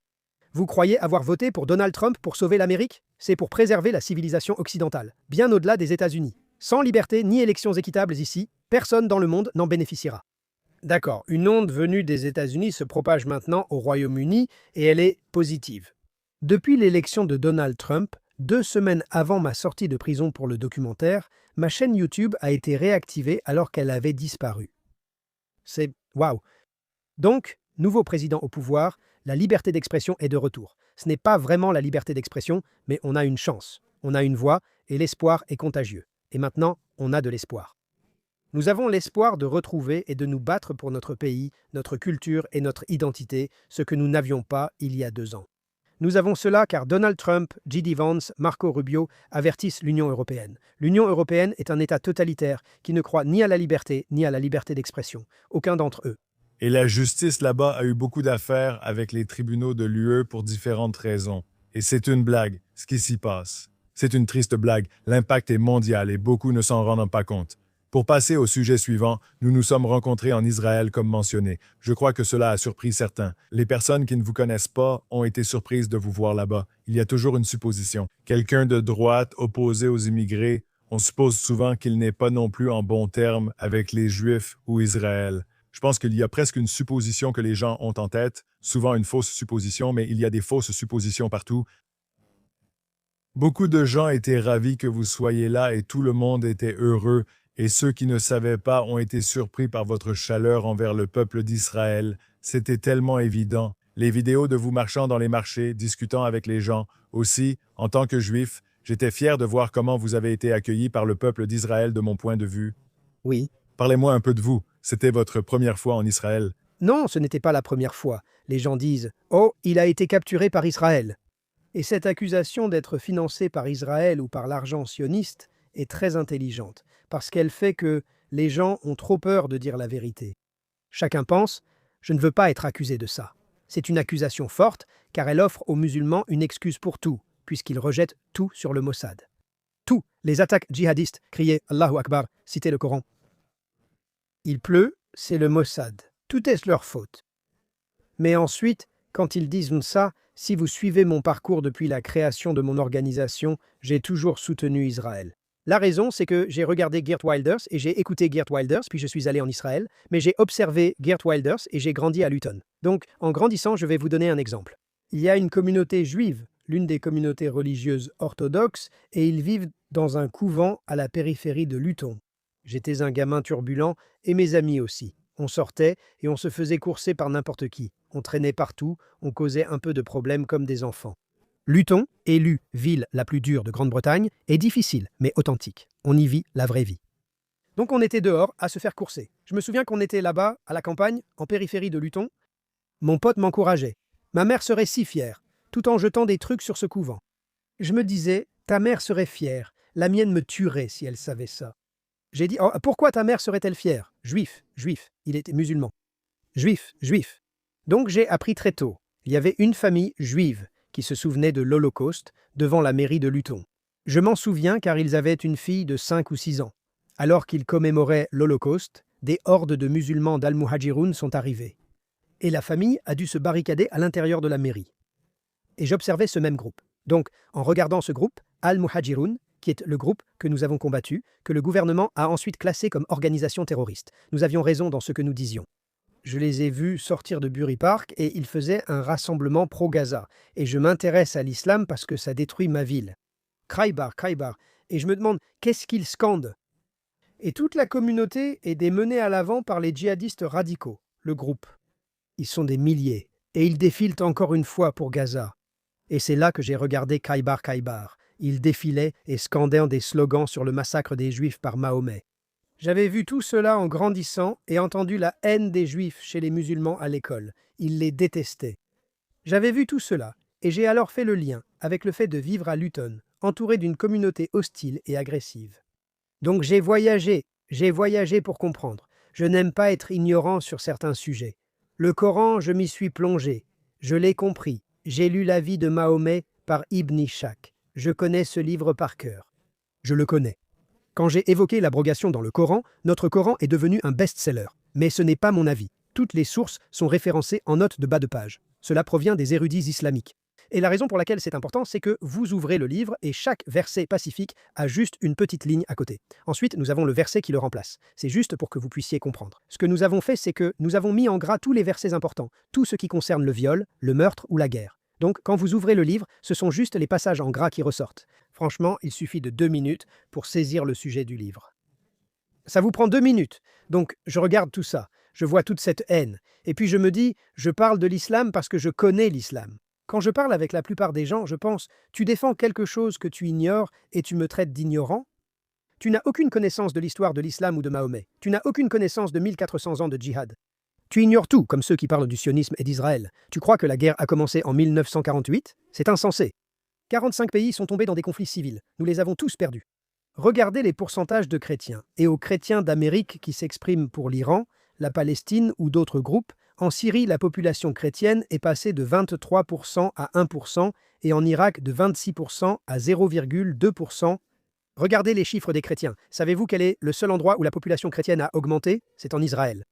Vous croyez avoir voté pour Donald Trump pour sauver l'Amérique? C'est pour préserver la civilisation occidentale, bien au-delà des États-Unis. Sans liberté ni élections équitables ici, personne dans le monde n'en bénéficiera. D'accord, une onde venue des États-Unis se propage maintenant au Royaume-Uni et elle est positive. Depuis l'élection de Donald Trump, 2 semaines avant ma sortie de prison pour le documentaire, ma chaîne YouTube a été réactivée alors qu'elle avait disparu. C'est waouh! Donc, nouveau président au pouvoir, la liberté d'expression est de retour. Ce n'est pas vraiment la liberté d'expression, mais on a une chance, on a une voix et l'espoir est contagieux. Et maintenant, on a de l'espoir. Nous avons l'espoir de retrouver et de nous battre pour notre pays, notre culture et notre identité, ce que nous n'avions pas il y a 2 ans. Nous avons cela car Donald Trump, J.D. Vance, Marco Rubio avertissent l'Union européenne. L'Union européenne est un État totalitaire qui ne croit ni à la liberté ni à la liberté d'expression. Aucun d'entre eux. Et la justice là-bas a eu beaucoup d'affaires avec les tribunaux de l'UE pour différentes raisons. Et c'est une blague, ce qui s'y passe. C'est une triste blague. L'impact est mondial et beaucoup ne s'en rendent pas compte. Pour passer au sujet suivant, nous nous sommes rencontrés en Israël comme mentionné. Je crois que cela a surpris certains. Les personnes qui ne vous connaissent pas ont été surprises de vous voir là-bas. Il y a toujours une supposition. Quelqu'un de droite opposé aux immigrés, on suppose souvent qu'il n'est pas non plus en bon terme avec les Juifs ou Israël. Je pense qu'il y a presque une supposition que les gens ont en tête, souvent une fausse supposition, mais il y a des fausses suppositions partout. Beaucoup de gens étaient ravis que vous soyez là et tout le monde était heureux. Et ceux qui ne savaient pas ont été surpris par votre chaleur envers le peuple d'Israël. C'était tellement évident. Les vidéos de vous marchant dans les marchés, discutant avec les gens. Aussi, en tant que juif, j'étais fier de voir comment vous avez été accueillis par le peuple d'Israël de mon point de vue. Oui. Parlez-moi un peu de vous. C'était votre première fois en Israël. Non, ce n'était pas la première fois. Les gens disent « Oh, il a été capturé par Israël ». Et cette accusation d'être financé par Israël ou par l'argent sioniste est très intelligente, parce qu'elle fait que Les gens ont trop peur de dire la vérité. Chacun pense, je ne veux pas être accusé de ça. C'est une accusation forte, car elle offre aux musulmans une excuse pour tout, puisqu'ils rejettent tout sur le Mossad. Tout, les attaques djihadistes, criaient Allahu Akbar, citaient le Coran. Il pleut, c'est le Mossad. Tout est leur faute. Mais ensuite, quand ils disent ça, si vous suivez mon parcours depuis la création de mon organisation, j'ai toujours soutenu Israël. La raison, c'est que j'ai regardé Geert Wilders et j'ai écouté Geert Wilders, puis je suis allé en Israël, mais j'ai observé Geert Wilders et j'ai grandi à Luton. Donc, en grandissant, je vais vous donner un exemple. Il y a une communauté juive, l'une des communautés religieuses orthodoxes, et ils vivent dans un couvent à la périphérie de Luton. J'étais un gamin turbulent, et mes amis aussi. On sortait et on se faisait courser par n'importe qui. On traînait partout, on causait un peu de problèmes comme des enfants. Luton, élue ville la plus dure de Grande-Bretagne, est difficile, mais authentique. On y vit la vraie vie. Donc on était dehors à se faire courser. Je me souviens qu'on était là-bas, à la campagne, en périphérie de Luton. Mon pote m'encourageait. Ma mère serait si fière, tout en jetant des trucs sur ce couvent. Je me disais, ta mère serait fière, la mienne me tuerait si elle savait ça. J'ai dit, oh, pourquoi ta mère serait-elle fière? Juif, juif, il était musulman. Juif, juif. Donc j'ai appris très tôt. Il y avait une famille juive qui se souvenait de l'Holocauste devant la mairie de Luton. Je m'en souviens car ils avaient une fille de 5 ou 6 ans. Alors qu'ils commémoraient l'Holocauste, des hordes de musulmans d'Al-Muhajiroun sont arrivés. Et la famille a dû se barricader à l'intérieur de la mairie. Et j'observais ce même groupe. Donc, en regardant ce groupe, Al-Muhajiroun, qui est le groupe que nous avons combattu, que le gouvernement a ensuite classé comme organisation terroriste. Nous avions raison dans ce que nous disions. Je les ai vus sortir de Bury Park et ils faisaient un rassemblement pro-Gaza. Et je m'intéresse à l'islam parce que ça détruit ma ville. Khaybar, Khaybar. Et je me demande, qu'est-ce qu'ils scandent? Et toute la communauté est démenée à l'avant par les djihadistes radicaux, le groupe. Ils sont des milliers. Et ils défilent encore une fois pour Gaza. Et c'est là que j'ai regardé Khaybar, Khaybar. Ils défilaient et scandaient des slogans sur le massacre des Juifs par Mahomet. J'avais vu tout cela en grandissant et entendu la haine des Juifs chez les musulmans à l'école. Ils les détestaient. J'avais vu tout cela, et j'ai alors fait le lien avec le fait de vivre à Luton, entouré d'une communauté hostile et agressive. Donc j'ai voyagé pour comprendre. Je n'aime pas être ignorant sur certains sujets. Le Coran, je m'y suis plongé. Je l'ai compris. J'ai lu la vie de Mahomet par Ibn Ishaq. Je connais ce livre par cœur. Je le connais. Quand j'ai évoqué l'abrogation dans le Coran, notre Coran est devenu un best-seller. Mais ce n'est pas mon avis. Toutes les sources sont référencées en note de bas de page. Cela provient des érudits islamiques. Et la raison pour laquelle c'est important, c'est que vous ouvrez le livre et chaque verset pacifique a juste une petite ligne à côté. Ensuite, nous avons le verset qui le remplace. C'est juste pour que vous puissiez comprendre. Ce que nous avons fait, c'est que nous avons mis en gras tous les versets importants, tout ce qui concerne le viol, le meurtre ou la guerre. Donc, quand vous ouvrez le livre, ce sont juste les passages en gras qui ressortent. Franchement, il suffit de 2 minutes pour saisir le sujet du livre. Ça vous prend 2 minutes. Donc, je regarde tout ça. Je vois toute cette haine. Et puis je me dis, je parle de l'islam parce que je connais l'islam. Quand je parle avec la plupart des gens, je pense, tu défends quelque chose que tu ignores et tu me traites d'ignorant? Tu n'as aucune connaissance de l'histoire de l'islam ou de Mahomet. Tu n'as aucune connaissance de 1400 ans de djihad. Tu ignores tout, comme ceux qui parlent du sionisme et d'Israël. Tu crois que la guerre a commencé en 1948? C'est insensé. 45 pays sont tombés dans des conflits civils. Nous les avons tous perdus. Regardez les pourcentages de chrétiens. Et aux chrétiens d'Amérique qui s'expriment pour l'Iran, la Palestine ou d'autres groupes, en Syrie, la population chrétienne est passée de 23% à 1% et en Irak de 26% à 0,2%. Regardez les chiffres des chrétiens. Savez-vous quel est le seul endroit où la population chrétienne a augmenté? C'est en Israël.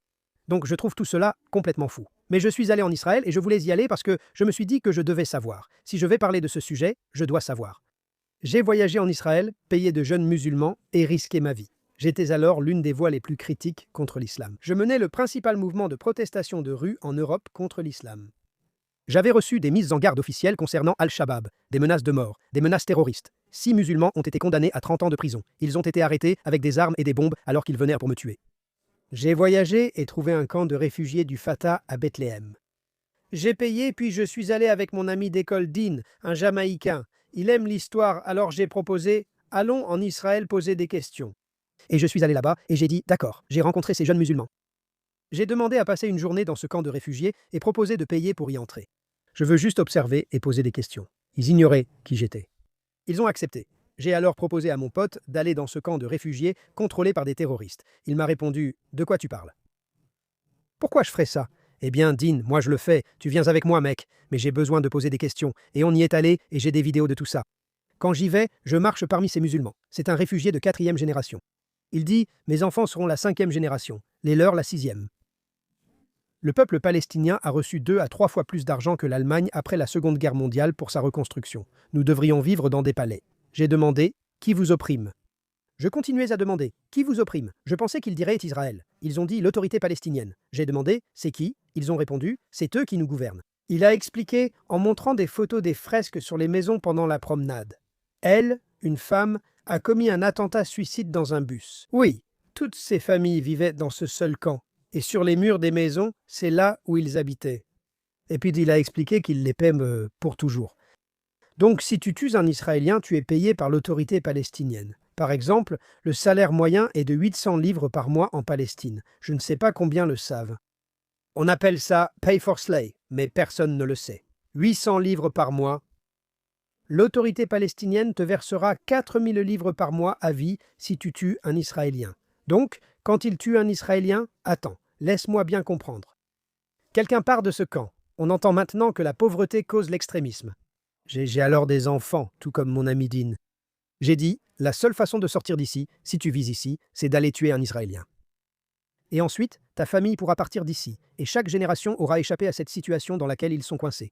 Donc je trouve tout cela complètement fou. Mais je suis allé en Israël et je voulais y aller parce que je me suis dit que je devais savoir. Si je vais parler de ce sujet, je dois savoir. J'ai voyagé en Israël, payé de jeunes musulmans et risqué ma vie. J'étais alors l'une des voix les plus critiques contre l'islam. Je menais le principal mouvement de protestation de rue en Europe contre l'islam. J'avais reçu des mises en garde officielles concernant Al-Shabaab, des menaces de mort, des menaces terroristes. 6 musulmans ont été condamnés à 30 ans de prison. Ils ont été arrêtés avec des armes et des bombes alors qu'ils venaient pour me tuer. J'ai voyagé et trouvé un camp de réfugiés du Fatah à Bethléem. J'ai payé puis je suis allé avec mon ami d'école Dean, un Jamaïcain. Il aime l'histoire, alors j'ai proposé « Allons en Israël poser des questions ». Et je suis allé là-bas et j'ai dit « D'accord, j'ai rencontré ces jeunes musulmans ». J'ai demandé à passer une journée dans ce camp de réfugiés et proposé de payer pour y entrer. Je veux juste observer et poser des questions. Ils ignoraient qui j'étais. Ils ont accepté. J'ai alors proposé à mon pote d'aller dans ce camp de réfugiés contrôlé par des terroristes. Il m'a répondu « De quoi tu parles ?» Pourquoi je ferais ça? Eh bien, Dean, moi je le fais, tu viens avec moi, mec, mais j'ai besoin de poser des questions, et on y est allé, et j'ai des vidéos de tout ça. Quand j'y vais, je marche parmi ces musulmans. C'est un réfugié de 4e génération. Il dit « Mes enfants seront la 5e génération, les leurs la 6e. » Le peuple palestinien a reçu 2 à 3 fois plus d'argent que l'Allemagne après la Seconde Guerre mondiale pour sa reconstruction. Nous devrions vivre dans des palais. J'ai demandé « Qui vous opprime ?» Je continuais à demander « Qui vous opprime ?» Je pensais qu'ils diraient Israël. Ils ont dit l'autorité palestinienne. J'ai demandé « C'est qui ?» Ils ont répondu « C'est eux qui nous gouvernent. » Il a expliqué en montrant des photos des fresques sur les maisons pendant la promenade. Elle, une femme, a commis un attentat suicide dans un bus. Oui, toutes ces familles vivaient dans ce seul camp. Et sur les murs des maisons, c'est là où ils habitaient. Et puis il a expliqué qu'il les paie pour toujours. Donc si tu tues un Israélien, tu es payé par l'autorité palestinienne. Par exemple, le salaire moyen est de 800 livres par mois en Palestine. Je ne sais pas combien le savent. On appelle ça « pay for slay », mais personne ne le sait. 800 livres par mois. L'autorité palestinienne te versera 4000 livres par mois à vie si tu tues un Israélien. Donc, quand il tue un Israélien, attends, laisse-moi bien comprendre. Quelqu'un part de ce camp. On entend maintenant que la pauvreté cause l'extrémisme. J'ai alors des enfants, tout comme mon ami Dean. J'ai dit, la seule façon de sortir d'ici, si tu vis ici, c'est d'aller tuer un Israélien. Et ensuite, ta famille pourra partir d'ici, et chaque génération aura échappé à cette situation dans laquelle ils sont coincés.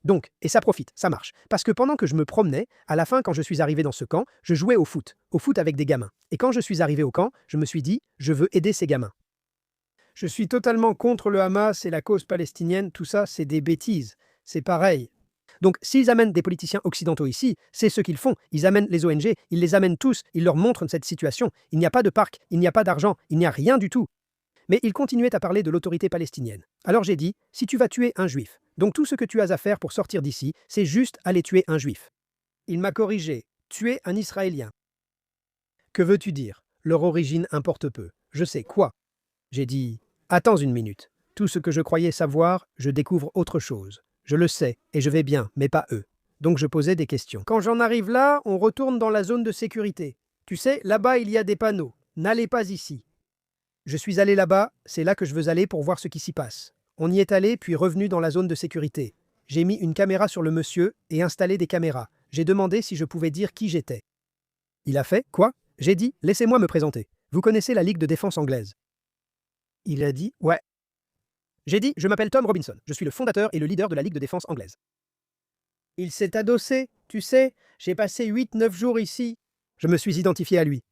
Donc, et ça profite, ça marche, parce que pendant que je me promenais, à la fin quand je suis arrivé dans ce camp, je jouais au foot avec des gamins. Et quand je suis arrivé au camp, je me suis dit, je veux aider ces gamins. Je suis totalement contre le Hamas et la cause palestinienne, tout ça c'est des bêtises, c'est pareil. Donc s'ils amènent des politiciens occidentaux ici, c'est ce qu'ils font, ils amènent les ONG, ils les amènent tous, ils leur montrent cette situation, il n'y a pas de parc, il n'y a pas d'argent, il n'y a rien du tout. Mais ils continuaient à parler de l'autorité palestinienne. Alors j'ai dit, si tu vas tuer un juif, donc tout ce que tu as à faire pour sortir d'ici, c'est juste aller tuer un juif. Il m'a corrigé, tuer un Israélien. Que veux-tu dire? Leur origine importe peu. Je sais quoi? J'ai dit, attends une minute. Tout ce que je croyais savoir, je découvre autre chose. Je le sais, et je vais bien, mais pas eux. Donc je posais des questions. Quand j'en arrive là, on retourne dans la zone de sécurité. Tu sais, là-bas il y a des panneaux. N'allez pas ici. Je suis allé là-bas, c'est là que je veux aller pour voir ce qui s'y passe. On y est allé, puis revenu dans la zone de sécurité. J'ai mis une caméra sur le monsieur et installé des caméras. J'ai demandé si je pouvais dire qui j'étais. Il a fait, quoi? J'ai dit, laissez-moi me présenter. Vous connaissez la Ligue de défense anglaise? Il a dit, ouais. J'ai dit, je m'appelle Tom Robinson. Je suis le fondateur et le leader de la Ligue de défense anglaise. Il s'est adossé, tu sais, j'ai passé 8-9 jours ici. Je me suis identifié à lui.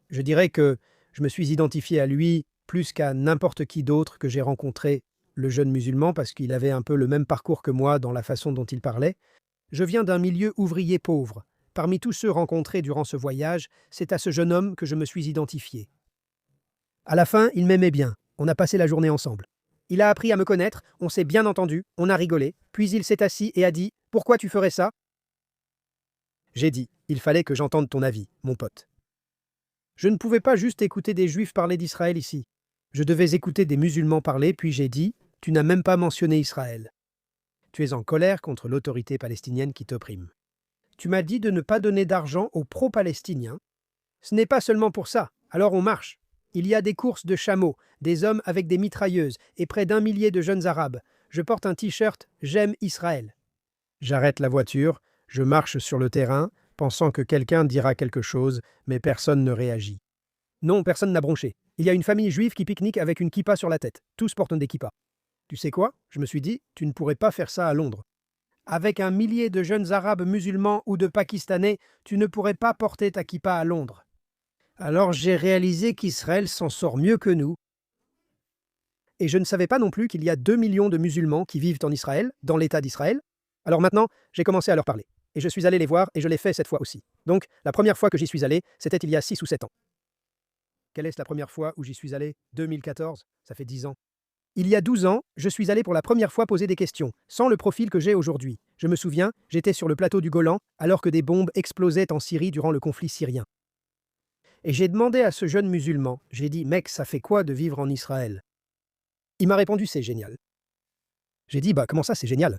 Je dirais que je me suis identifié à lui plus qu'à n'importe qui d'autre que j'ai rencontré, le jeune musulman, parce qu'il avait un peu le même parcours que moi dans la façon dont il parlait. Je viens d'un milieu ouvrier pauvre. Parmi tous ceux rencontrés durant ce voyage, c'est à ce jeune homme que je me suis identifié. À la fin, il m'aimait bien. On a passé la journée ensemble. Il a appris à me connaître, on s'est bien entendu, on a rigolé, puis il s'est assis et a dit « Pourquoi tu ferais ça ?» J'ai dit « Il fallait que j'entende ton avis, mon pote. » Je ne pouvais pas juste écouter des juifs parler d'Israël ici. Je devais écouter des musulmans parler, puis j'ai dit « Tu n'as même pas mentionné Israël. Tu es en colère contre l'autorité palestinienne qui t'opprime. Tu m'as dit de ne pas donner d'argent aux pro-palestiniens. Ce n'est pas seulement pour ça, alors on marche. Il y a des courses de chameaux, des hommes avec des mitrailleuses et près d'1 millier de jeunes arabes. Je porte un t-shirt « J'aime Israël ». J'arrête la voiture, je marche sur le terrain, pensant que quelqu'un dira quelque chose, mais personne ne réagit. Non, personne n'a bronché. Il y a une famille juive qui pique-nique avec une kippa sur la tête. Tous portent des kippas. Tu sais quoi? Je me suis dit, tu ne pourrais pas faire ça à Londres. Avec 1 millier de jeunes arabes musulmans ou de pakistanais, tu ne pourrais pas porter ta kippa à Londres. Alors j'ai réalisé qu'Israël s'en sort mieux que nous. Et je ne savais pas non plus qu'il y a 2 millions de musulmans qui vivent en Israël, dans l'État d'Israël. Alors maintenant, j'ai commencé à leur parler. Et je suis allé les voir et je l'ai fait cette fois aussi. Donc, la première fois que j'y suis allé, c'était il y a 6 ou 7 ans. Quelle est la première fois où j'y suis allé? 2014, ça fait 10 ans. Il y a 12 ans, je suis allé pour la première fois poser des questions, sans le profil que j'ai aujourd'hui. Je me souviens, j'étais sur le plateau du Golan, alors que des bombes explosaient en Syrie durant le conflit syrien. Et j'ai demandé à ce jeune musulman, j'ai dit « Mec, ça fait quoi de vivre en Israël ?» Il m'a répondu « C'est génial ». J'ai dit « Bah comment ça, c'est génial ?»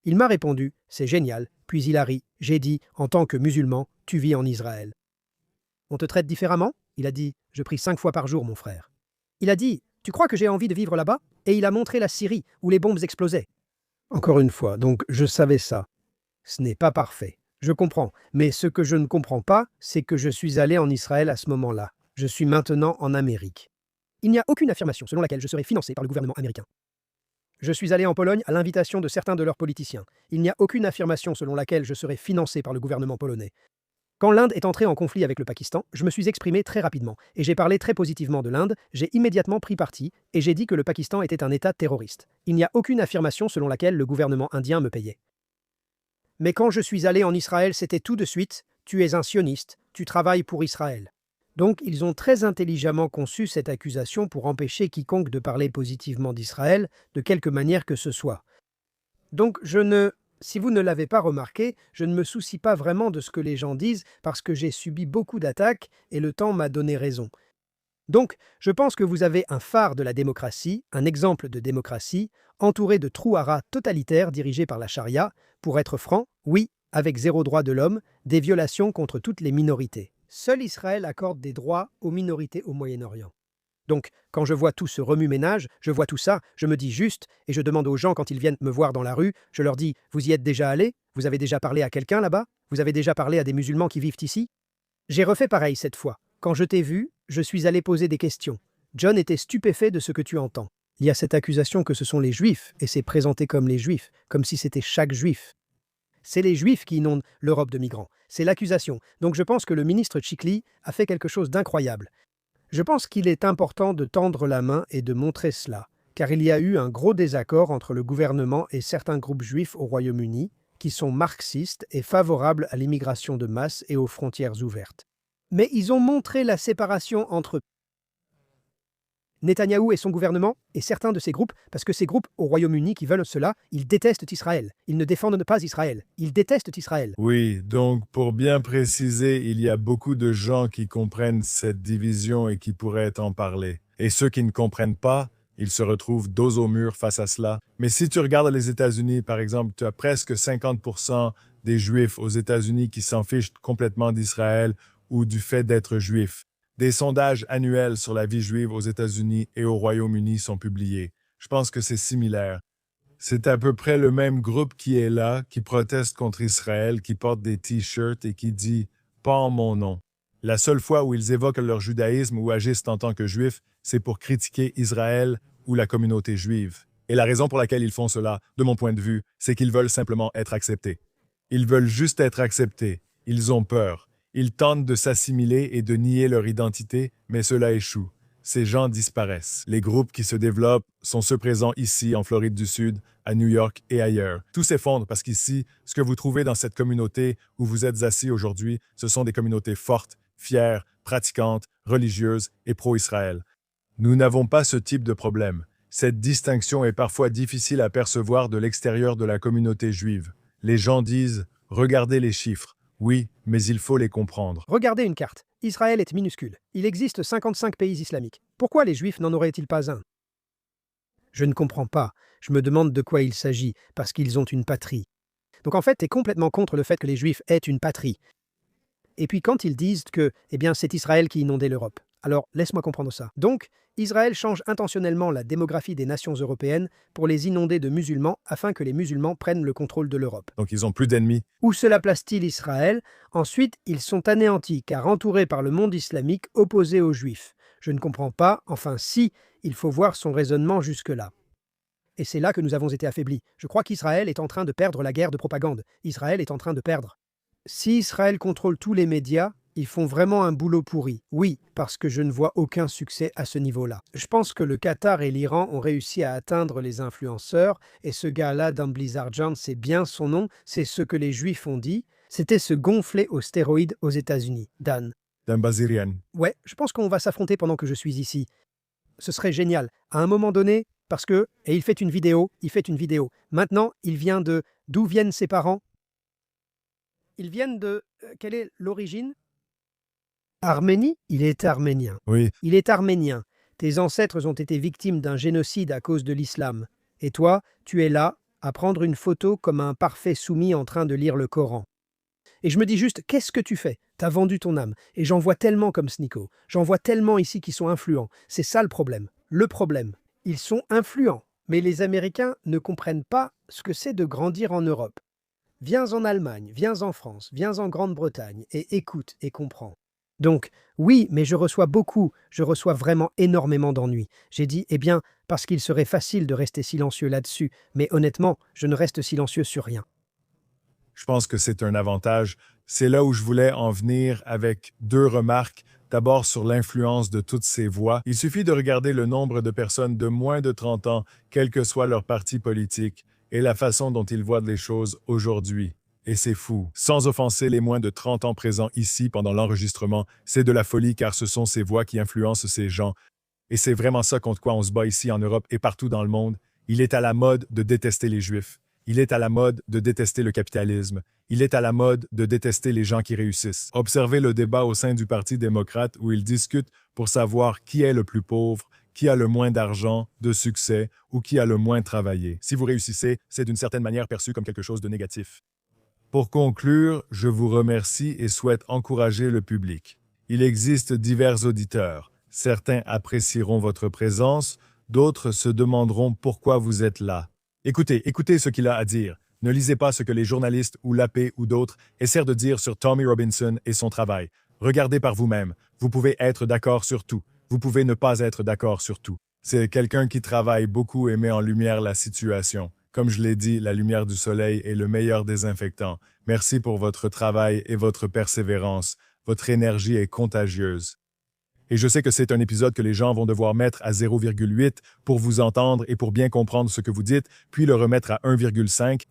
Il m'a répondu « C'est génial, Puis il a ri. J'ai dit, en tant que musulman, tu vis en Israël. On te traite différemment? Il a dit, je prie 5 fois par jour, mon frère. Il a dit, tu crois que j'ai envie de vivre là-bas? Et il a montré la Syrie, où les bombes explosaient. Encore une fois, donc je savais ça. Ce n'est pas parfait. Je comprends. Mais ce que je ne comprends pas, c'est que je suis allé en Israël à ce moment-là. Je suis maintenant en Amérique. Il n'y a aucune affirmation selon laquelle je serai financé par le gouvernement américain. Je suis allé en Pologne à l'invitation de certains de leurs politiciens. Il n'y a aucune affirmation selon laquelle je serai financé par le gouvernement polonais. Quand l'Inde est entrée en conflit avec le Pakistan, je me suis exprimé très rapidement et j'ai parlé très positivement de l'Inde, j'ai immédiatement pris parti et j'ai dit que le Pakistan était un État terroriste. Il n'y a aucune affirmation selon laquelle le gouvernement indien me payait. Mais quand je suis allé en Israël, c'était tout de suite « tu es un sioniste, tu travailles pour Israël ». Donc ils ont très intelligemment conçu cette accusation pour empêcher quiconque de parler positivement d'Israël, de quelque manière que ce soit. Donc si vous ne l'avez pas remarqué, je ne me soucie pas vraiment de ce que les gens disent parce que j'ai subi beaucoup d'attaques et le temps m'a donné raison. Donc, je pense que vous avez un phare de la démocratie, un exemple de démocratie, entouré de trous à rats totalitaires dirigés par la charia, pour être franc, oui, avec 0 droit de l'homme, des violations contre toutes les minorités. Seul Israël accorde des droits aux minorités au Moyen-Orient. Donc, quand je vois tout ce remue-ménage, je vois tout ça, je me dis juste, et je demande aux gens quand ils viennent me voir dans la rue, je leur dis « Vous y êtes déjà allés? Vous avez déjà parlé à quelqu'un là-bas? Vous avez déjà parlé à des musulmans qui vivent ici ?» J'ai refait pareil cette fois. Quand je t'ai vu, je suis allé poser des questions. John était stupéfait de ce que tu entends. Il y a cette accusation que ce sont les Juifs, et c'est présenté comme les Juifs, comme si c'était chaque Juif. C'est les Juifs qui inondent l'Europe de migrants. C'est l'accusation. Donc je pense que le ministre Chikli a fait quelque chose d'incroyable. Je pense qu'il est important de tendre la main et de montrer cela, car il y a eu un gros désaccord entre le gouvernement et certains groupes juifs au Royaume-Uni qui sont marxistes et favorables à l'immigration de masse et aux frontières ouvertes. Mais ils ont montré la séparation entre Netanyahou et son gouvernement et certains de ces groupes, parce que ces groupes au Royaume-Uni qui veulent cela, ils détestent Israël. Ils ne défendent pas Israël. Ils détestent Israël. Oui, donc pour bien préciser, il y a beaucoup de gens qui comprennent cette division et qui pourraient en parler. Et ceux qui ne comprennent pas, ils se retrouvent dos au mur face à cela. Mais si tu regardes les États-Unis, par exemple, tu as presque 50% des Juifs aux États-Unis qui s'en fichent complètement d'Israël ou du fait d'être juifs. Des sondages annuels sur la vie juive aux États-Unis et au Royaume-Uni sont publiés. Je pense que c'est similaire. C'est à peu près le même groupe qui est là, qui proteste contre Israël, qui porte des t-shirts et qui dit « pas en mon nom ». La seule fois où ils évoquent leur judaïsme ou agissent en tant que juifs, c'est pour critiquer Israël ou la communauté juive. Et la raison pour laquelle ils font cela, de mon point de vue, c'est qu'ils veulent simplement être acceptés. Ils veulent juste être acceptés. Ils ont peur. Ils tentent de s'assimiler et de nier leur identité, mais cela échoue. Ces gens disparaissent. Les groupes qui se développent sont ceux présents ici, en Floride du Sud, à New York et ailleurs. Tout s'effondre parce qu'ici, ce que vous trouvez dans cette communauté où vous êtes assis aujourd'hui, ce sont des communautés fortes, fières, pratiquantes, religieuses et pro-Israël. Nous n'avons pas ce type de problème. Cette distinction est parfois difficile à percevoir de l'extérieur de la communauté juive. Les gens disent « Regardez les chiffres ». Oui, mais il faut les comprendre. Regardez une carte. Israël est minuscule. Il existe 55 pays islamiques. Pourquoi les Juifs n'en auraient-ils pas un? Je ne comprends pas. Je me demande de quoi il s'agit, parce qu'ils ont une patrie. Donc en fait, tu es complètement contre le fait que les Juifs aient une patrie. Et puis quand ils disent que, c'est Israël qui inondait l'Europe. Alors, laisse-moi comprendre ça. Donc, Israël change intentionnellement la démographie des nations européennes pour les inonder de musulmans afin que les musulmans prennent le contrôle de l'Europe. Donc ils ont plus d'ennemis. Où cela place-t-il Israël? Ensuite, ils sont anéantis car entourés par le monde islamique opposé aux Juifs. Je ne comprends pas, enfin si, il faut voir son raisonnement jusque-là. Et c'est là que nous avons été affaiblis. Je crois qu'Israël est en train de perdre la guerre de propagande. Israël est en train de perdre. Si Israël contrôle tous les médias, ils font vraiment un boulot pourri. Oui, parce que je ne vois aucun succès à ce niveau-là. Je pense que le Qatar et l'Iran ont réussi à atteindre les influenceurs, et ce gars-là, Dan Blizzardjan, c'est bien son nom, c'est ce que les Juifs ont dit. C'était se gonfler aux stéroïdes aux États-Unis. Dan. Dan Bazirian. Ouais, je pense qu'on va s'affronter pendant que je suis ici. Ce serait génial. À un moment donné, parce que... Et il fait une vidéo. Maintenant, il vient de... D'où viennent ses parents? Ils viennent de... Quelle est l'origine? Arménie? Il est arménien. Oui, Il est arménien. Tes ancêtres ont été victimes d'un génocide à cause de l'islam. Et toi, tu es là, à prendre une photo comme un parfait soumis en train de lire le Coran. Et je me dis juste, qu'est-ce que tu fais? T'as vendu ton âme. Et j'en vois tellement comme Sneeko. J'en vois tellement ici qui sont influents. C'est ça le problème. Le problème. Ils sont influents. Mais les Américains ne comprennent pas ce que c'est de grandir en Europe. Viens en Allemagne, viens en France, viens en Grande-Bretagne et écoute et comprends. Donc, oui, mais je reçois vraiment énormément d'ennuis. J'ai dit, eh bien, parce qu'il serait facile de rester silencieux là-dessus, mais honnêtement, je ne reste silencieux sur rien. Je pense que c'est un avantage. C'est là où je voulais en venir avec deux remarques. D'abord sur l'influence de toutes ces voix. Il suffit de regarder le nombre de personnes de moins de 30 ans, quel que soit leur parti politique, et la façon dont ils voient les choses aujourd'hui. Et c'est fou. Sans offenser les moins de 30 ans présents ici pendant l'enregistrement, c'est de la folie car ce sont ces voix qui influencent ces gens. Et c'est vraiment ça contre quoi on se bat ici en Europe et partout dans le monde. Il est à la mode de détester les Juifs. Il est à la mode de détester le capitalisme. Il est à la mode de détester les gens qui réussissent. Observez le débat au sein du Parti démocrate où ils discutent pour savoir qui est le plus pauvre, qui a le moins d'argent, de succès ou qui a le moins travaillé. Si vous réussissez, c'est d'une certaine manière perçu comme quelque chose de négatif. Pour conclure, je vous remercie et souhaite encourager le public. Il existe divers auditeurs. Certains apprécieront votre présence, d'autres se demanderont pourquoi vous êtes là. Écoutez ce qu'il a à dire. Ne lisez pas ce que les journalistes ou l'AP ou d'autres essaient de dire sur Tommy Robinson et son travail. Regardez par vous-même. Vous pouvez être d'accord sur tout. Vous pouvez ne pas être d'accord sur tout. C'est quelqu'un qui travaille beaucoup et met en lumière la situation. Comme je l'ai dit, la lumière du soleil est le meilleur désinfectant. Merci pour votre travail et votre persévérance. Votre énergie est contagieuse. Et je sais que c'est un épisode que les gens vont devoir mettre à 0,8 pour vous entendre et pour bien comprendre ce que vous dites, puis le remettre à 1,5.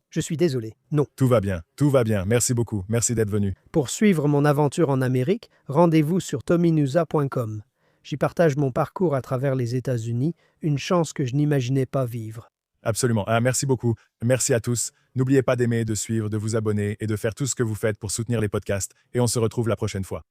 Je suis désolé. Non. Tout va bien, tout va bien. Merci beaucoup. Merci d'être venu. Pour suivre mon aventure en Amérique, rendez-vous sur tommynusa.com. J'y partage mon parcours à travers les États-Unis, une chance que je n'imaginais pas vivre. Absolument. Merci beaucoup. Merci à tous. N'oubliez pas d'aimer, de suivre, de vous abonner et de faire tout ce que vous faites pour soutenir les podcasts. Et on se retrouve la prochaine fois.